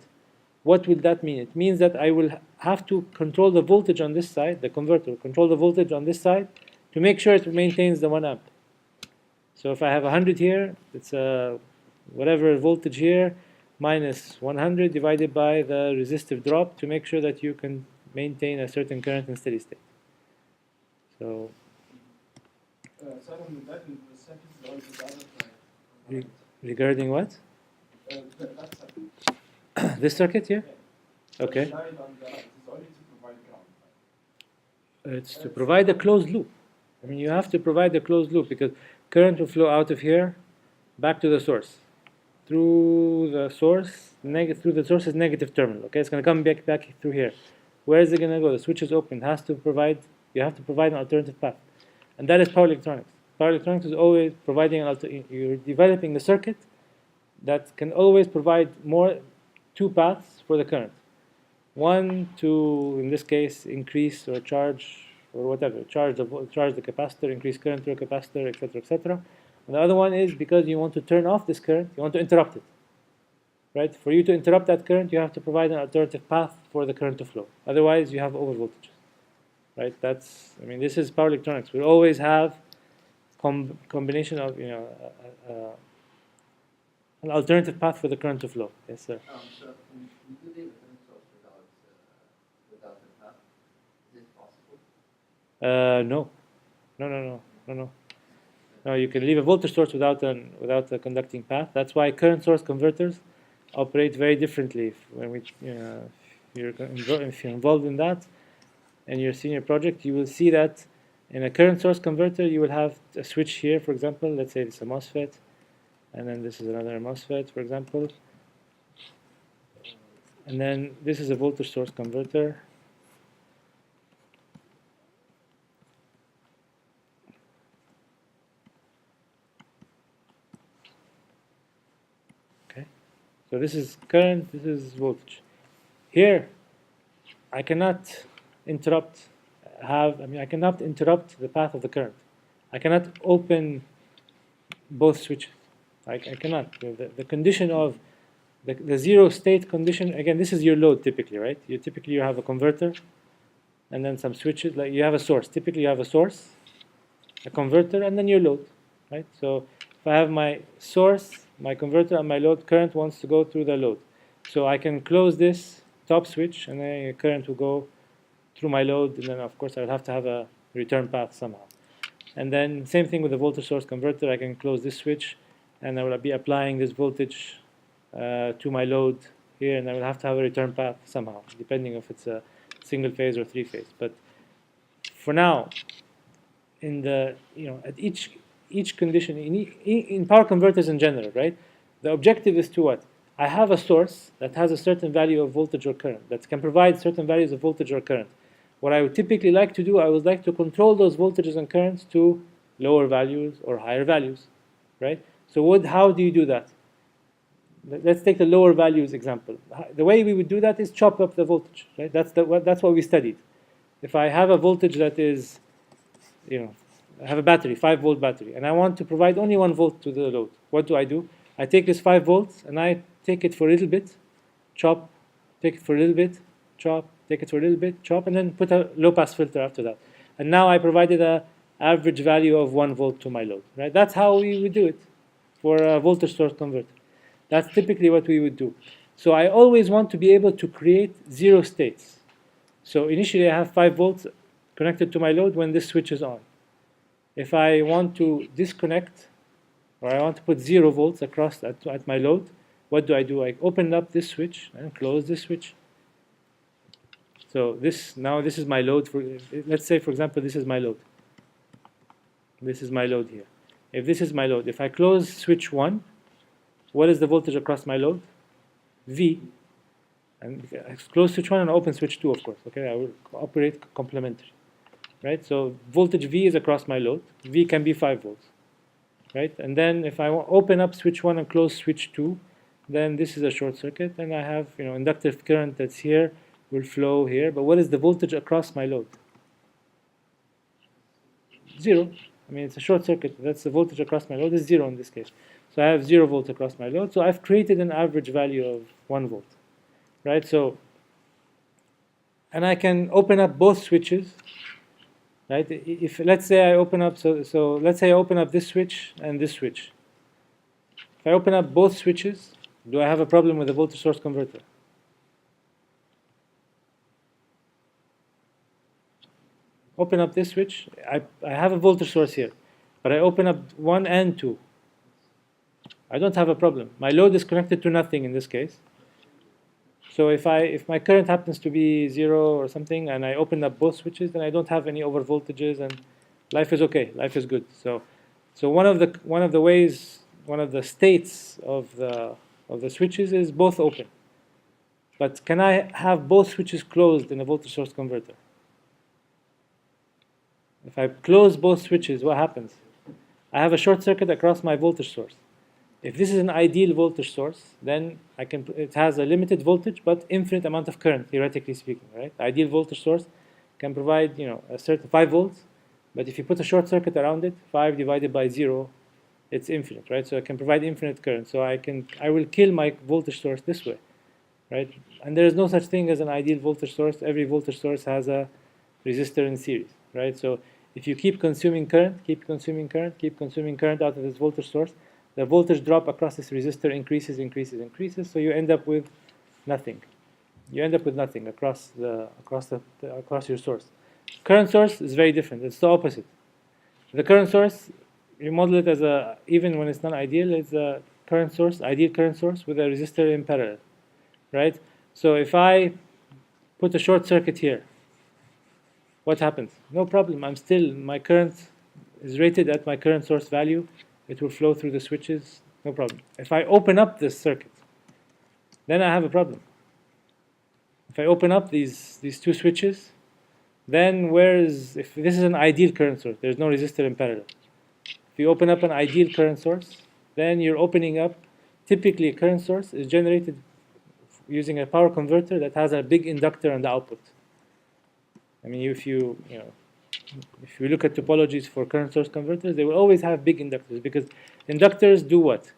What will that mean? It means that I will have to control the voltage on this side, the converter will control the voltage on this side to make sure it maintains the 1 amp. So if I have 100 here, it's whatever voltage here minus 100 divided by the resistive drop to make sure that you can maintain a certain current in steady state. So Simon, that in the circuit is already divided Re- regarding what? that circuit. This circuit here? Okay. The line on the right is only to provide ground. It's to provide a closed loop. I mean, you have to provide a closed loop because current will flow out of here back to the source. Through the source, through the source's negative terminal. Okay, it's going to come back through here. Where is it going to go? The switch is open. It has to provide. You have to provide an alternative path, and that is power electronics. Power electronics is always providing you're developing a circuit that can always provide two paths for the current. One to, in this case, increase or charge or whatever, charge the capacitor, increase current through a capacitor, etc., etc. And the other one is because you want to turn off this current, you want to interrupt it. Right? For you to interrupt that current, you have to provide an alternative path for the current to flow. Otherwise, you have overvoltage. Right? This is power electronics. We always have combination of, an alternative path for the current to flow. Yes, sir. So can you do the reference source without the path? Is it possible? No. No, you can leave a voltage source without a conducting path. That's why current source converters operate very differently. If you're involved in that in your senior project, you will see that in a current source converter, you will have a switch here, for example. Let's say it's a MOSFET, and then this is another MOSFET, for example. And then this is a voltage source converter. So this is current, this is voltage. Here, I cannot interrupt the path of the current. I cannot open both switches. I cannot. The condition of the zero state condition, again, this is your load typically, right? You have a converter and then some switches, like you have a source. Typically you have a source, a converter, and then your load, right? So if I have my source, my converter, and my load, current wants to go through the load. So I can close this top switch, and then current will go through my load, and then of course I will have to have a return path somehow. And then same thing with the voltage source converter. I can close this switch, and I will be applying this voltage to my load here, and I will have to have a return path somehow, depending if it's a single phase or 3-phase. But for now, in the at each condition in power converters in general, right? The objective is to what? I have a source that has a certain value of voltage or current that can provide certain values of voltage or current. What I would typically like to do, I would like to control those voltages and currents to lower values or higher values, right? So how do you do that? Let's take the lower values example. The way we would do that is chop up the voltage, right? That's what we studied. If I have a voltage that is, I have a battery, 5-volt battery, and I want to provide only 1 volt to the load. What do? I take this 5 volts and I take it for a little bit, chop, take it for a little bit, chop, take it for a little bit, chop, and then put a low-pass filter after that. And now I provided an average value of 1 volt to my load. Right? That's how we would do it for a voltage source converter. That's typically what we would do. So I always want to be able to create zero states. So initially I have 5 volts connected to my load when this switch is on. If I want to disconnect, or I want to put 0 volts across at my load, what do? I open up this switch and close this switch. So this is my load. Let's say, for example, this is my load. This is my load here. If this is my load, if I close switch 1, what is the voltage across my load? V. And I close switch 1 and open switch 2, of course. Okay, I will operate complementary. Right? So voltage V is across my load. V can be 5 volts. right? And then if I open up switch 1 and close switch 2, then this is a short circuit, and I have, inductive current that's here will flow here. But what is the voltage across my load? 0. I mean, it's a short circuit. That's the voltage across my load is 0 in this case. So I have 0 volts across my load. So I've created an average value of 1 volt, right? So, and I can open up both switches, right? If let's say I open up, so let's say I open up this switch and this switch. If I open up both switches, do I have a problem with the voltage source converter? Open up this switch, I have a voltage source here, but I open up 1 and 2. I don't have a problem. My load is connected to nothing in this case. So if my current happens to be 0 or something, and I open up both switches, then I don't have any over voltages, and life is okay. Life is good. So one of the ways, one of the states of the switches is both open. But can I have both switches closed in a voltage source converter? If I close both switches, what happens? I have a short circuit across my voltage source. If this is an ideal voltage source, then it has a limited voltage but infinite amount of current, theoretically speaking, right? Ideal voltage source can provide, a certain 5 volts, but if you put a short circuit around it, 5 divided by 0, it's infinite, right? So it can provide infinite current. So I will kill my voltage source this way, right? And there is no such thing as an ideal voltage source. Every voltage source has a resistor in series, right? So if you keep consuming current, keep consuming current out of this voltage source, the voltage drop across this resistor increases, so you end up with nothing. You end up with nothing across your source. Current source is very different. It's the opposite. The current source, you model it as even when it's not ideal, it's a current source, ideal current source with a resistor in parallel, right? So if I put a short circuit here, what happens? No problem. My current is rated at my current source value. It will flow through the switches, no problem. If I open up this circuit, then I have a problem. If I open up these two switches, then if this is an ideal current source, there's no resistor in parallel. If you open up an ideal current source, then you're opening up, typically a current source is generated using a power converter that has a big inductor on the output. I mean, if you look at topologies for current source converters, they will always have big inductors, because inductors do what?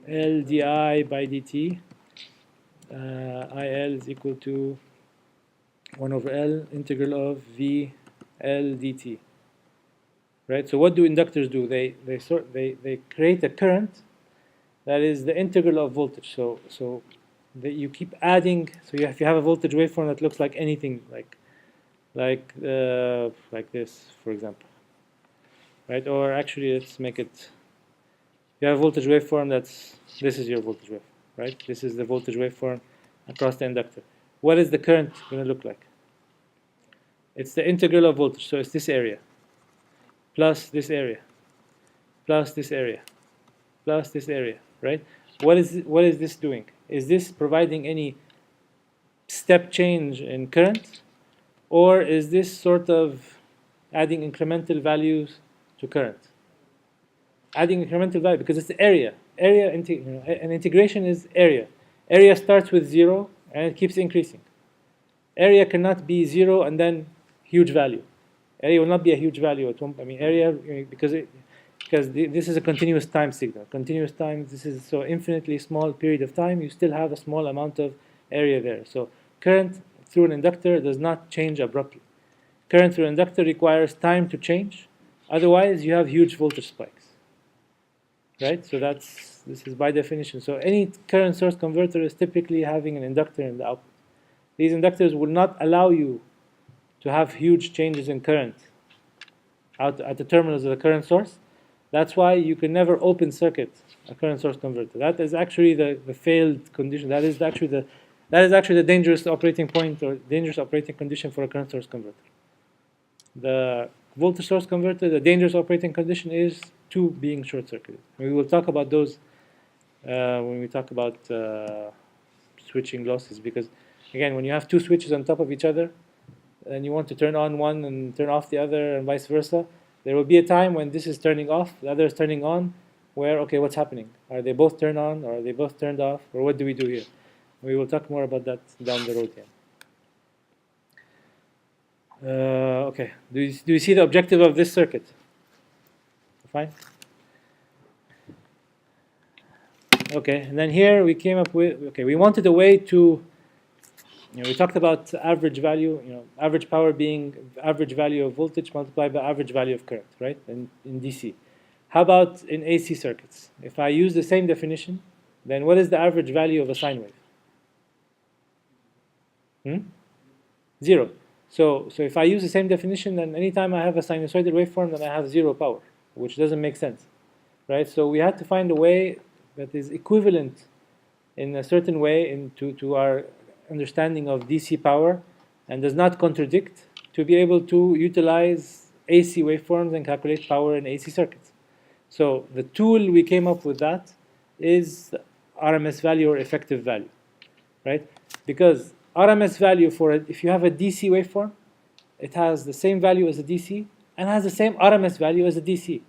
L di by dt, IL is equal to 1 over L integral of V L dt. Right? So what do inductors do? They create a current that is the integral of voltage. So you keep adding. So if you have a voltage waveform that looks like anything, like this, for example, right? Or actually, let's make it. You have a voltage waveform this is your voltage waveform, right? This is the voltage waveform across the inductor. What is the current going to look like? It's the integral of voltage. So it's this area plus this area plus this area plus this area, right? What is this doing? Is this providing any step change in current, or is this sort of adding incremental values to current? Adding incremental value, because it's the area. An integration is area. Area starts with 0 and it keeps increasing. Area cannot be 0 and then huge value. Area will not be a huge value at one point. I mean, area, because this is a continuous time signal. Continuous time, this is so infinitely small period of time, you still have a small amount of area there. So current through an inductor does not change abruptly. Current through an inductor requires time to change. Otherwise, you have huge voltage spikes. Right? So this is by definition. So any current source converter is typically having an inductor in the output. These inductors will not allow you to have huge changes in current out at the terminals of the current source. That's why you can never open circuit a current source converter. That is actually the failed condition. That is actually the dangerous operating point or dangerous operating condition for a current source converter. The voltage source converter, the dangerous operating condition is 2 being short-circuited. We will talk about those when we talk about switching losses, because again, when you have 2 switches on top of each other and you want to turn on one and turn off the other and vice versa, There will be a time when this is turning off, the other is turning on, where, okay, what's happening? Are they both turned on, or are they both turned off, or what do we do here? We will talk more about that down the road here. Okay, do you see the objective of this circuit? Fine. Okay, and then here we came up with, okay, we wanted a way to, we talked about average value, average power being average value of voltage multiplied by average value of current, right, in DC. How about in AC circuits? If I use the same definition, then what is the average value of a sine wave? 0. So if I use the same definition, then anytime I have a sinusoidal waveform, then I have 0 power, which doesn't make sense, right? So we had to find a way that is equivalent in a certain way to our understanding of DC power and does not contradict, to be able to utilize AC waveforms and calculate power in AC circuits. So the tool we came up with that is RMS value or effective value, right? Because RMS value for it, if you have a DC waveform, it has the same value as a DC and has the same RMS value as a DC,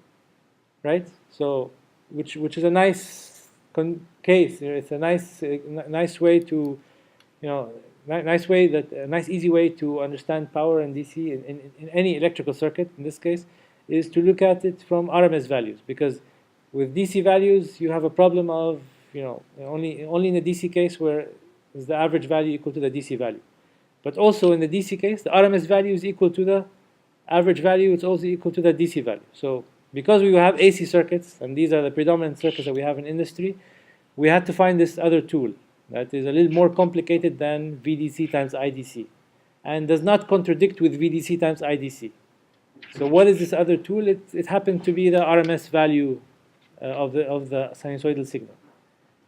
right? So which is a nice case. It's a nice way to, nice easy way to understand power in DC in any electrical circuit. In this case, is to look at it from RMS values, because with DC values you have a problem of only in the DC case where is the average value equal to the DC value, but also in the DC case the RMS value is equal to the average value. It's also equal to the DC value. So because we have AC circuits, and these are the predominant circuits that we have in industry, we had to find this other tool that is a little more complicated than VDC times IDC and does not contradict with VDC times IDC. So what is this other tool? It happened to be the RMS value of the sinusoidal signal,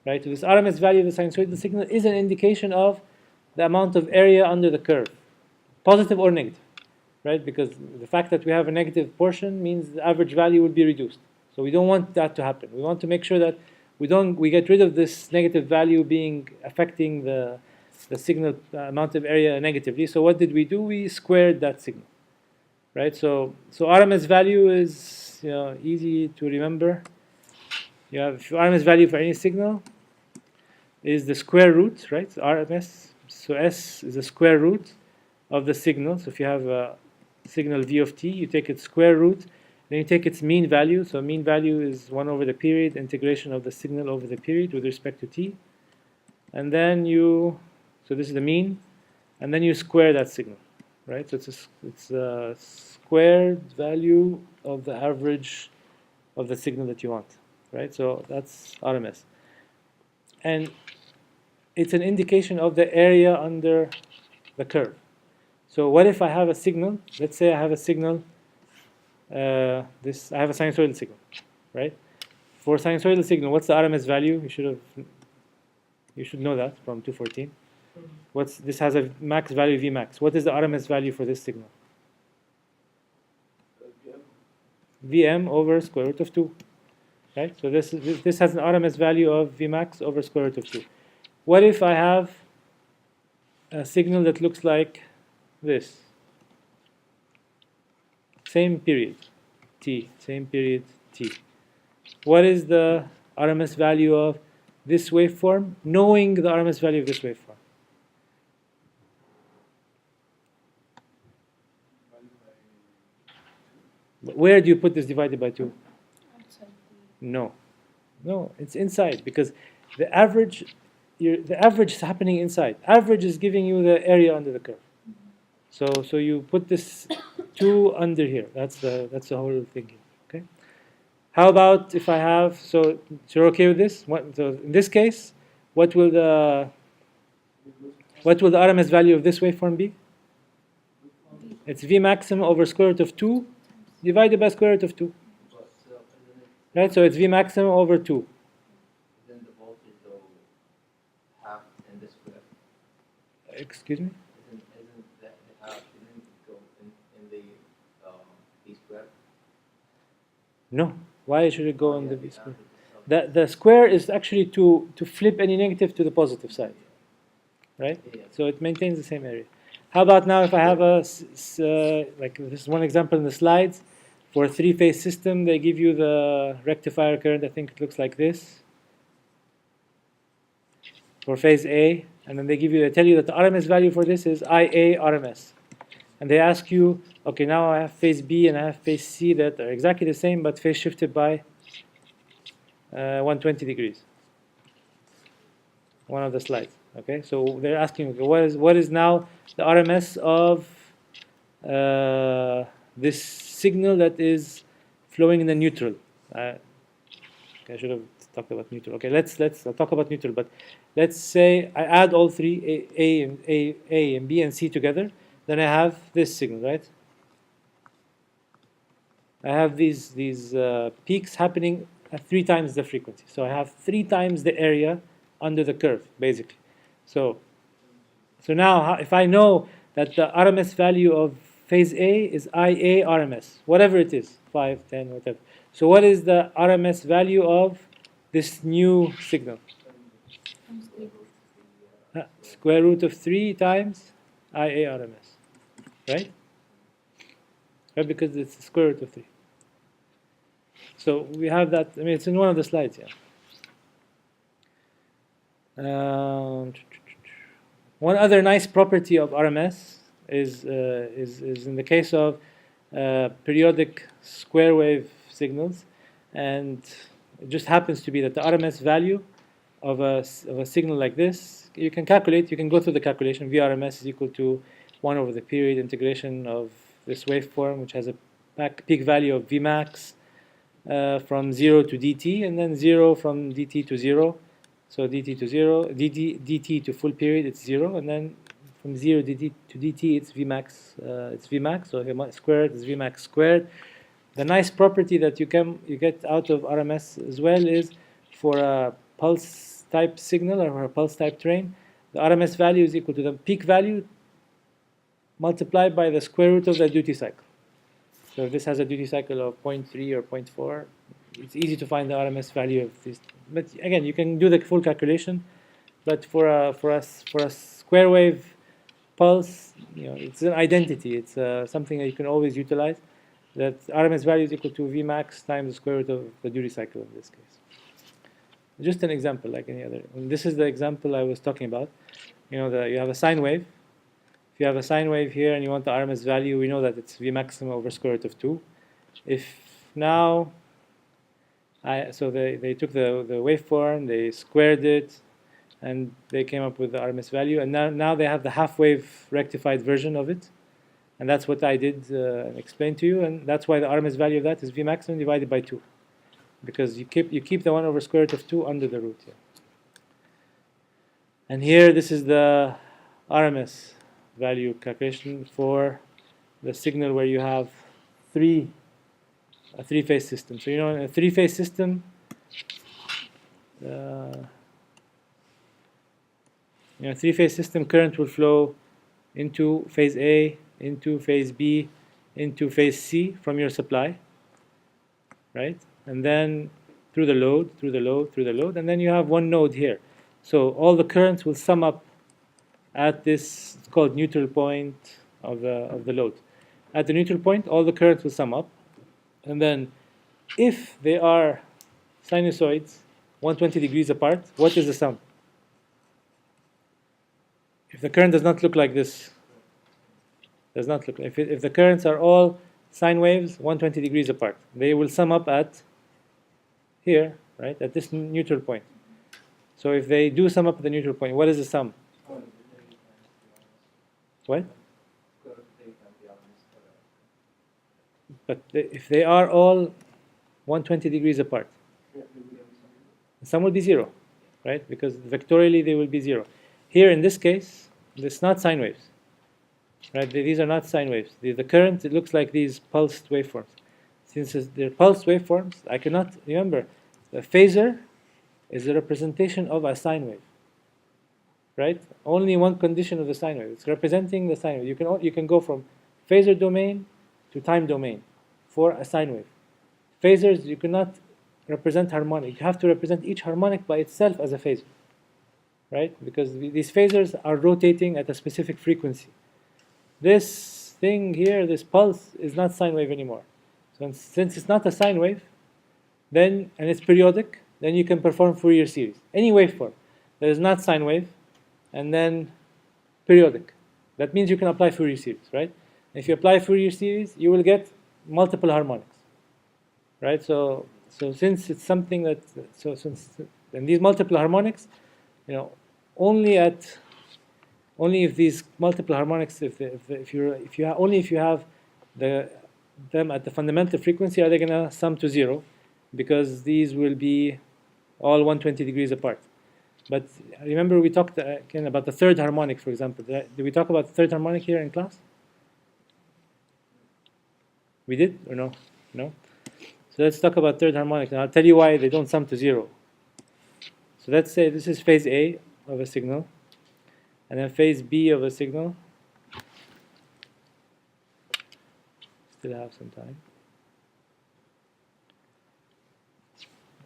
right? So this RMS value of the sinusoidal signal is an indication of the amount of area under the curve, positive or negative, right? Because the fact that we have a negative portion means the average value will be reduced. So we don't want that to happen. We want to make sure that we get rid of this negative value affecting the signal amount of area negatively. So what did we do? We squared that signal, right? So RMS value is easy to remember. You have RMS value for any signal is the square root, right? So RMS. So S is the square root of the signal. So if you have a signal V of t, you take its square root, then you take its mean value. So mean value is 1 over the period, integration of the signal over the period with respect to t. And then so this is the mean, and then you square that signal, right? So it's a squared value of the average of the signal that you want, right? So that's RMS. And it's an indication of the area under the curve. So what if I have a signal? Let's say I have a signal. I have a sinusoidal signal, right? For sinusoidal signal, what's the RMS value? You should know that from 214. This has a max value V max. What is the RMS value for this signal? Vm over square root of 2, right? So this has an RMS value of V max over square root of 2. What if I have a signal that looks like this? Same period, t, same period, t. What is the RMS value of this waveform, knowing the RMS value of this waveform? Where do you put this divided by 2? Outside No, it's inside, because the average is happening inside. Average is giving you the area under the curve. So you put this 2 under here. That's the whole thing here. Okay. How about if I have? So you're okay with this? So in this case, what will the RMS value of this waveform be? It's V maximum over square root of 2 divided by square root of 2. Right. So it's V maximum over 2. Then the voltage though half in this square. Excuse me. Isn't that the half shouldn't go in the V square? No. Why should it go on the V square? The square is actually to flip any negative to the positive side, right? Yeah. So it maintains the same area. How about now if I have like this is one example in the slides. For a three-phase system, they give you the rectifier current. I think it looks like this for phase A, and then they tell you that the RMS value for this is IA RMS. And they ask you, okay, now I have phase B and I have phase C that are exactly the same, but phase shifted by 120 degrees. One of the slides. Okay, so they're asking, okay, what is now the RMS of this signal that is flowing in the neutral? Okay, I should have talked about neutral. Okay, let's talk about neutral. But let's say I add all three A and B and C together. Then I have this signal, right? I have these peaks happening at 3 times the frequency. So I have 3 times the area under the curve, basically. So now if I know that the RMS value of phase A is IA RMS, whatever it is, 5, 10, whatever. So what is the RMS value of this new signal? Square root of 3 times IA RMS, right? Right, because it's the square root of 3. So we have that. I mean, it's in one of the slides, yeah. One other nice property of RMS is in the case of periodic square wave signals, and it just happens to be that the RMS value of a signal like this, you can calculate. You can go through the calculation. VRMS is equal to 1 over the period integration of this waveform, which has a peak value of Vmax from 0 to dt, and then 0 from dt to 0. So dt to 0, dt to full period, it's 0, and then from 0 dt to dt, it's Vmax. So squared is Vmax squared. The nice property that you get out of RMS as well is for a pulse type signal or a pulse type train, the RMS value is equal to the peak value multiplied by the square root of the duty cycle. So if this has a duty cycle of 0.3 or 0.4, it's easy to find the RMS value of this. But again, you can do the full calculation. But for a square wave pulse, it's an identity. It's something that you can always utilize. That RMS value is equal to Vmax times the square root of the duty cycle in this case. Just an example, like any other. And this is the example I was talking about. You have a sine wave. If you have a sine wave here and you want the RMS value, we know that it's V maximum over square root of 2. If now, so they took the waveform, they squared it, and they came up with the RMS value. And now they have the half-wave rectified version of it. And that's what I did explain to you. And that's why the RMS value of that is V maximum divided by 2. Because you keep the 1 over square root of 2 under the root here. And here, this is the RMS value calculation for the signal where you have a three-phase system. So in a three-phase system, three-phase system current will flow into phase A, into phase B, into phase C from your supply, right? And then through the load, and then you have one node here. So all the currents will sum up at this, it's called neutral point of the load. At the neutral point, all the currents will sum up. And then if they are sinusoids 120 degrees apart, what is the sum? If the current does not look like this, if the currents are all sine waves 120 degrees apart, they will sum up at here, right, at this neutral point. So if they do sum up at the neutral point, what is the sum? What? But if they are all 120 degrees apart, the sum will be 0, right? Because vectorially they will be 0. Here in this case, it's not sine waves, right? These are not sine waves. The current, it looks like these pulsed waveforms. Since they're pulsed waveforms, I cannot remember. The phasor is a representation of a sine wave, right? Only one condition of the sine wave. It's representing the sine wave. You can go from phasor domain to time domain for a sine wave. Phasors, you cannot represent harmonic. You have to represent each harmonic by itself as a phasor, right? Because these phasors are rotating at a specific frequency. This thing here, this pulse, is not sine wave anymore. So since it's not a sine wave, then and it's periodic, then you can perform Fourier series. Any waveform that is not sine wave, and then periodic. That means you can apply Fourier series, right? If you apply Fourier series, you will get multiple harmonics, right? So since it's something that and these multiple harmonics, only if these multiple harmonics, if you have them at the fundamental frequency, are they gonna sum to 0, because these will be all 120 degrees apart. But remember we talked again about the third harmonic, for example. Did we talk about the third harmonic here in class? We did or no? No? So let's talk about third harmonic, and I'll tell you why they don't sum to 0. So let's say this is phase A of a signal, and then phase B of a signal. Still have some time.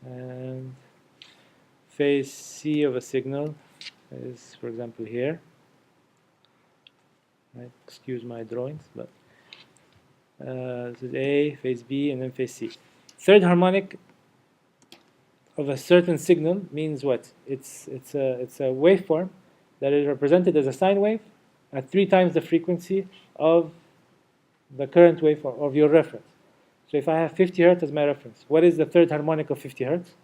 And phase C of a signal is, for example, here. Right? Excuse my drawings, but this is A, phase B, and then phase C. Third harmonic of a certain signal means what? It's a waveform that is represented as a sine wave at 3 times the frequency of the current waveform of your reference. So if I have 50 Hertz as my reference, what is the third harmonic of 50 Hertz?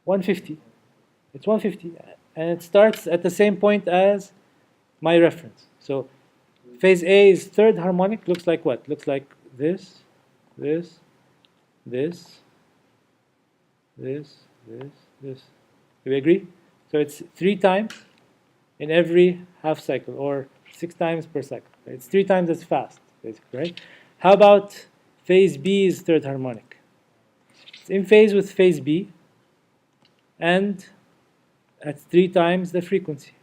150. It's 150, and it starts at the same point as my reference. So phase A's third harmonic looks like what? Looks like this, this, this, this, this, this. Do we agree? So it's 3 times in every half cycle, or 6 times per cycle. It's 3 times as fast, basically, right? How about phase B's third harmonic? It's in phase with phase B, and at 3 times the frequency.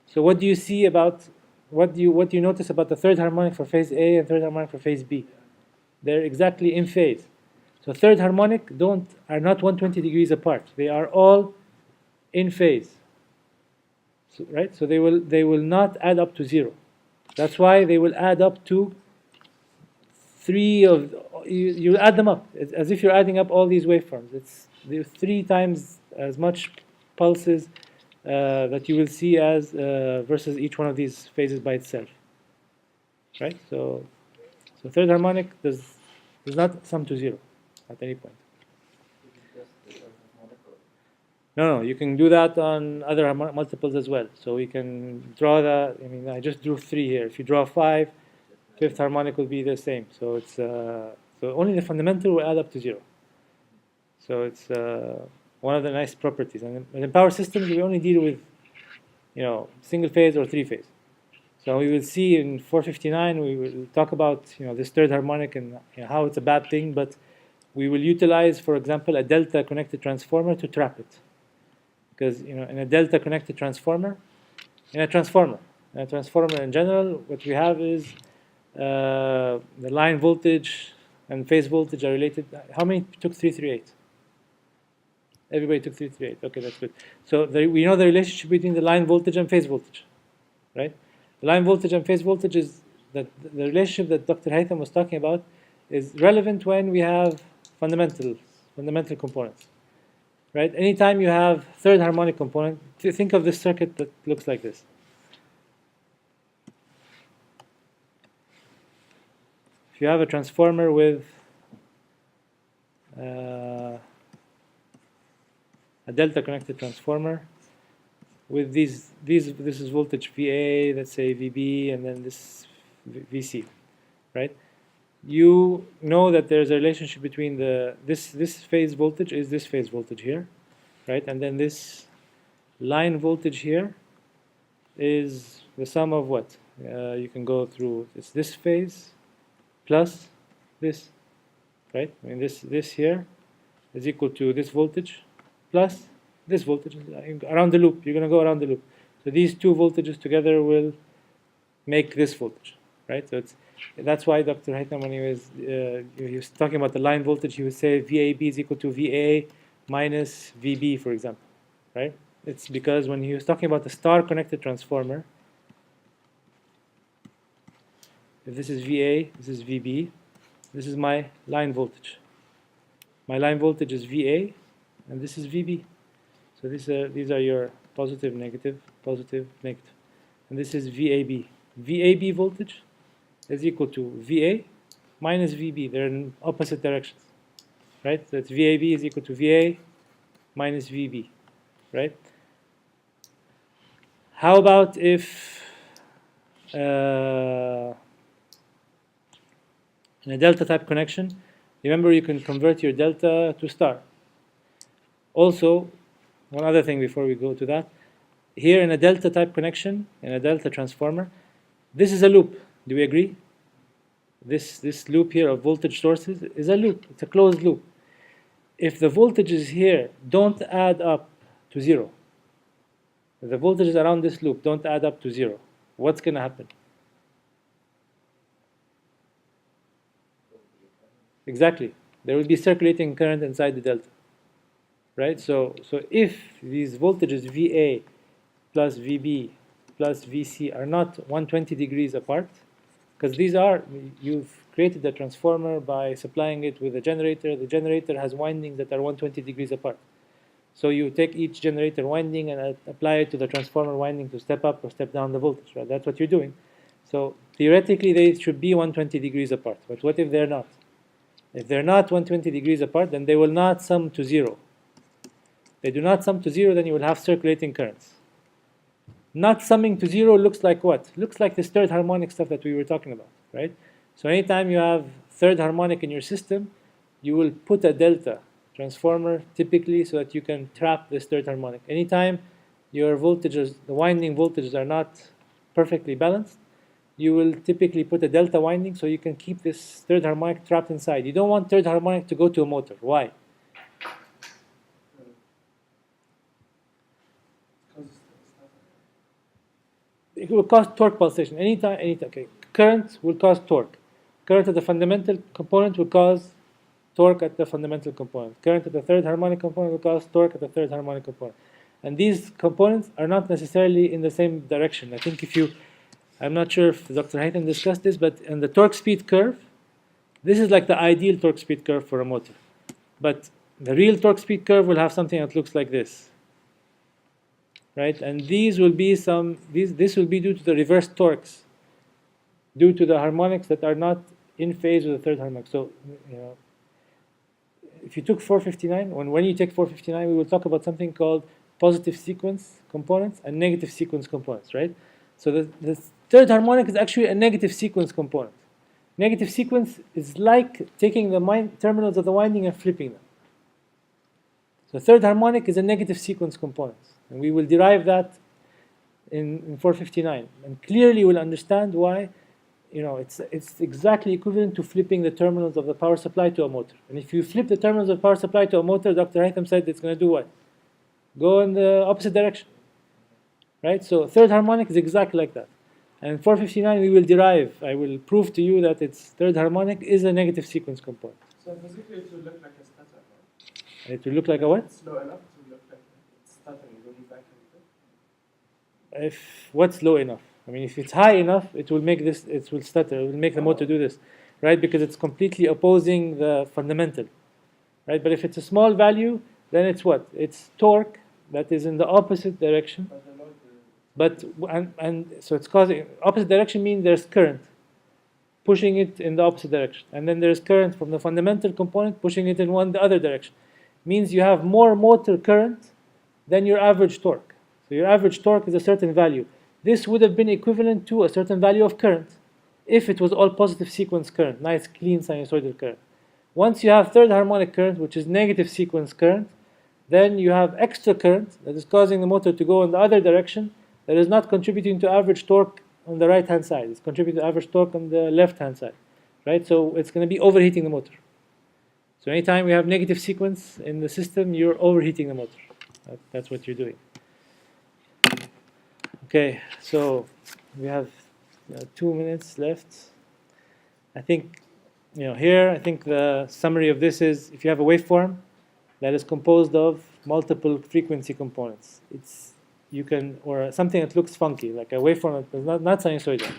So what do you see about what do you notice about the third harmonic for phase A and third harmonic for phase B? They're exactly in phase. So third harmonic are not 120 degrees apart. They are all in phase. So, right? So they will not add up to 0. That's why they will add up to 3 of you add them up as if you're adding up all these waveforms. There's 3 times as much pulses that you will see as versus each one of these phases by itself. Right? So third harmonic does not sum to 0 at any point. No, you can do that on other multiples as well. So we can draw that. I mean, I just drew 3 here. If you draw 5, fifth harmonic will be the same. So it's so only the fundamental will add up to 0. So it's one of the nice properties. And in power systems, we only deal with single phase or 3 phase. So we will see in 459, we will talk about this third harmonic and how it's a bad thing, but we will utilize, for example, a delta connected transformer to trap it. Because in a delta connected transformer, in a transformer in general, what we have is the line voltage and phase voltage are related. How many took 338? Everybody took 338. Okay, that's good. So we know the relationship between the line voltage and phase voltage, right? The line voltage and phase voltage is that the relationship that Dr. Haytham was talking about is relevant when we have fundamental components, right? Anytime you have third harmonic component, think of this circuit that looks like this. If you have a transformer with a delta connected transformer with this is voltage VA, let's say VB, and then this VC, right? You know that there's a relationship between this phase voltage is this phase voltage here, right? And then this line voltage here is the sum of what? You can go through this phase plus this, right? I mean this here is equal to this voltage plus this voltage around the loop. You're going to go around the loop. So these 2 voltages together will make this voltage, right? So that's why Dr. Haytham, when he was talking about the line voltage, he would say VAB is equal to VA minus VB, for example, right? It's because when he was talking about the star-connected transformer, if this is VA, this is VB, this is my line voltage. My line voltage is VA, and this is VB. So these are your positive, negative, negative. And this is VAB. VAB voltage is equal to VA minus VB. They're in opposite directions, right? So it's VAB is equal to VA minus VB, right? How about if in a delta type connection, remember you can convert your delta to star. Also, one other thing before we go to that, here in a delta type connection, in a delta transformer, this is a loop. Do we agree? This loop here of voltage sources is a loop. It's a closed loop. If the voltages here don't add up to 0, if the voltages around this loop don't add up to 0, what's going to happen? Exactly. There will be circulating current inside the delta. Right? So if these voltages VA plus VB plus VC are not 120 degrees apart, because these are, you've created a transformer by supplying it with a generator. The generator has windings that are 120 degrees apart. So you take each generator winding and apply it to the transformer winding to step up or step down the voltage. Right? That's what you're doing. So theoretically, they should be 120 degrees apart. But what if they're not? If they're not 120 degrees apart, then they will not sum to 0. They do not sum to 0, then you will have circulating currents. Not summing to 0 looks like what? Looks like this third harmonic stuff that we were talking about, right? So anytime you have third harmonic in your system, you will put a delta transformer typically so that you can trap this third harmonic. Anytime your voltages, the winding voltages are not perfectly balanced, you will typically put a delta winding so you can keep this third harmonic trapped inside. You don't want third harmonic to go to a motor. Why? It will cause torque pulsation. Anytime. Okay. Current will cause torque. Current at the fundamental component will cause torque at the fundamental component. Current at the third harmonic component will cause torque at the third harmonic component. And these components are not necessarily in the same direction. I think I'm not sure if Dr. Haytham discussed this, but in the torque speed curve, this is like the ideal torque speed curve for a motor. But the real torque speed curve will have something that looks like this. Right? And these will be this will be due to the reverse torques, due to the harmonics that are not in phase with the third harmonic. So, if you took 459, when you take 459, we will talk about something called positive sequence components and negative sequence components, right? So the third harmonic is actually a negative sequence component. Negative sequence is like taking the terminals of the winding and flipping them. So third harmonic is a negative sequence component. And we will derive that in 459. And clearly we'll understand why, it's exactly equivalent to flipping the terminals of the power supply to a motor. And if you flip the terminals of the power supply to a motor, Dr. Haytham said it's going to do what? Go in the opposite direction. Right? So third harmonic is exactly like that. And in 459 we will derive, I will prove to you that its third harmonic is a negative sequence component. So basically it will look like a stutter, right? It will look like a what? It's low enough to look like it's stuttering when you back into it. If what's low enough? I mean, if it's high enough, it will stutter. It will make the motor do this, right? Because it's completely opposing the fundamental, right? But if it's a small value, then it's what? It's torque that is in the opposite direction. But the load, And so it's causing opposite direction means there's current pushing it in the opposite direction, and then there's current from the fundamental component pushing it in the other direction. Means you have more motor current than your average torque. So your average torque is a certain value. This would have been equivalent to a certain value of current if it was all positive sequence current, nice clean sinusoidal current. Once you have third harmonic current, which is negative sequence current, then you have extra current that is causing the motor to go in the other direction, that is not contributing to average torque on the right hand side. It's contributing to average torque on the left hand side. Right? So it's going to be overheating the motor. So anytime we have negative sequence in the system, you're overheating the motor. That's what you're doing. Okay, so we have 2 minutes left. I think, here, I think the summary of this is, if you have a waveform that is composed of multiple frequency components, or something that looks funky, like a waveform that is not sinusoidal,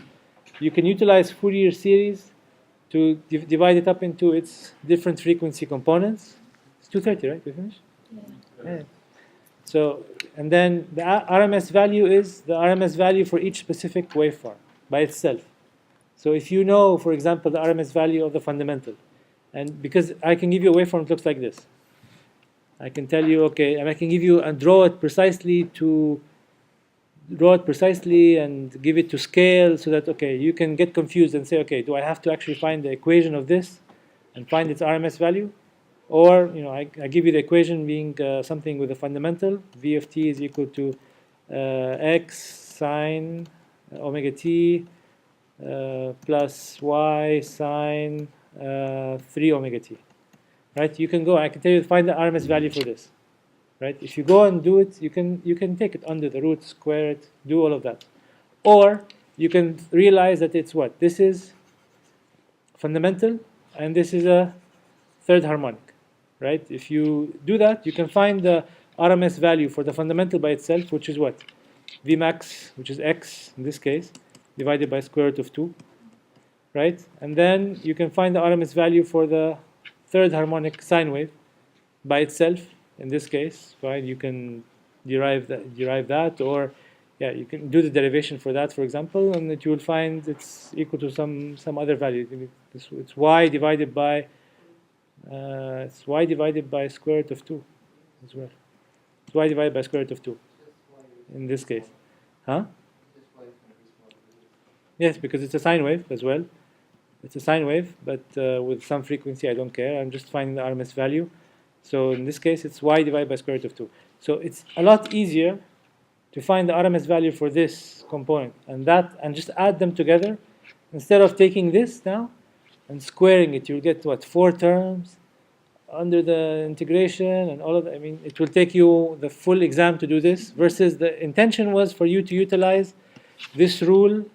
you can utilize Fourier series to divide it up into its different frequency components. It's 2:30, right? We finished? Yeah. Yeah. So, and then the RMS value is the RMS value for each specific waveform by itself. So if you know, for example, the RMS value of the fundamental, and because I can give you a waveform that looks like this, I can tell you, okay, and I can give you and draw it precisely and give it to scale so that, okay, you can get confused and say, okay, do I have to actually find the equation of this and find its RMS value? Or, you know, I give you the equation being something with a fundamental, V of t is equal to x sine omega t plus y sine 3 omega t. Right? You can go, I can tell you, find the RMS value for this. Right? If you go and do it, you can take it under the root, square it, do all of that. Or you can realize that it's what? This is fundamental, and this is a third harmonic. Right? If you do that, you can find the RMS value for the fundamental by itself, which is what? Vmax, which is x in this case, divided by square root of 2. Right? And then you can find the RMS value for the third harmonic sine wave by itself. In this case, right? You can derive that, or yeah, you can do the derivation for that, for example, and that you will find it's equal to some other value. It's y divided by square root of 2 as well. It's y divided by square root of 2 in this case. Huh? Yes, because it's a sine wave as well. It's a sine wave, but with some frequency, I don't care. I'm just finding the RMS value. So in this case, it's y divided by square root of 2. So it's a lot easier to find the RMS value for this component and just add them together. Instead of taking this now and squaring it, you'll get what, 4 terms under the integration and all of that. I mean, it will take you the full exam to do this, versus the intention was for you to utilize this rule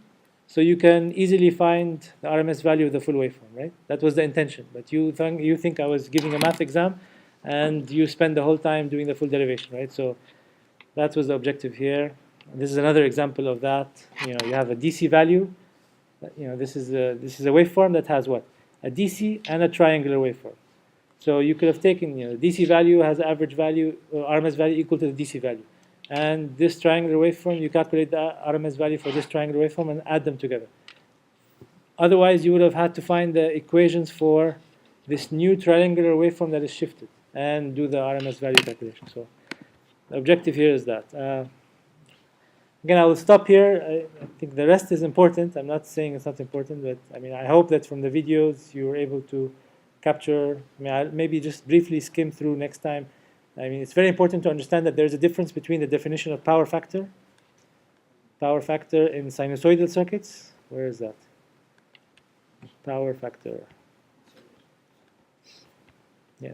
so you can easily find the RMS value of the full waveform, right? That was the intention. But you think I was giving a math exam and you spend the whole time doing the full derivation, right? So that was the objective here. And this is another example of that. You know, you have a DC value. You know, this is a waveform that has what? A DC and a triangular waveform. So you could have taken, you know, the DC value has average value, or RMS value equal to the DC value. And this triangular waveform, you calculate the RMS value for this triangular waveform and add them together. Otherwise, you would have had to find the equations for this new triangular waveform that is shifted and do the RMS value calculation. So the objective here is that. Again, I will stop here. I think the rest is important. I'm not saying it's not important, but I mean, I hope that from the videos you were able to capture. I mean, I'll maybe just briefly skim through next time. I mean, it's very important to understand that there's a difference between the definition of power factor in sinusoidal circuits. Where is that? Power factor. Yeah,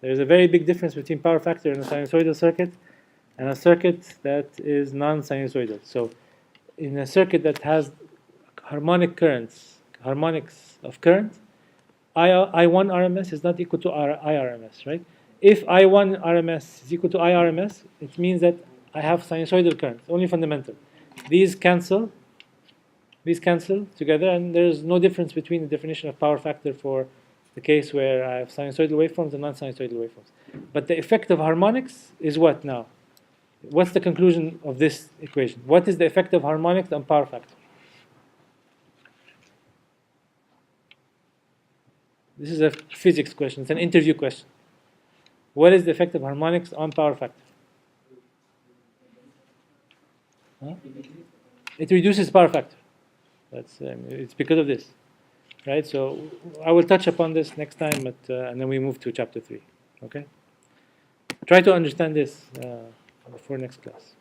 there's a very big difference between power factor in a sinusoidal circuit and a circuit that is non-sinusoidal. So in a circuit that has harmonics of current, I1 RMS is not equal to IRMS, right? If I1 RMS is equal to IRMS, it means that I have sinusoidal current, only fundamental. These cancel together, and there's no difference between the definition of power factor for the case where I have sinusoidal waveforms and non-sinusoidal waveforms. But the effect of harmonics is what now? What's the conclusion of this equation? What is the effect of harmonics on power factor? This is a physics question. It's an interview question. What is the effect of harmonics on power factor? Huh? It reduces power factor. It's because of this, right? So I will touch upon this next time, and then we move to chapter 3. Okay. Try to understand this before next class.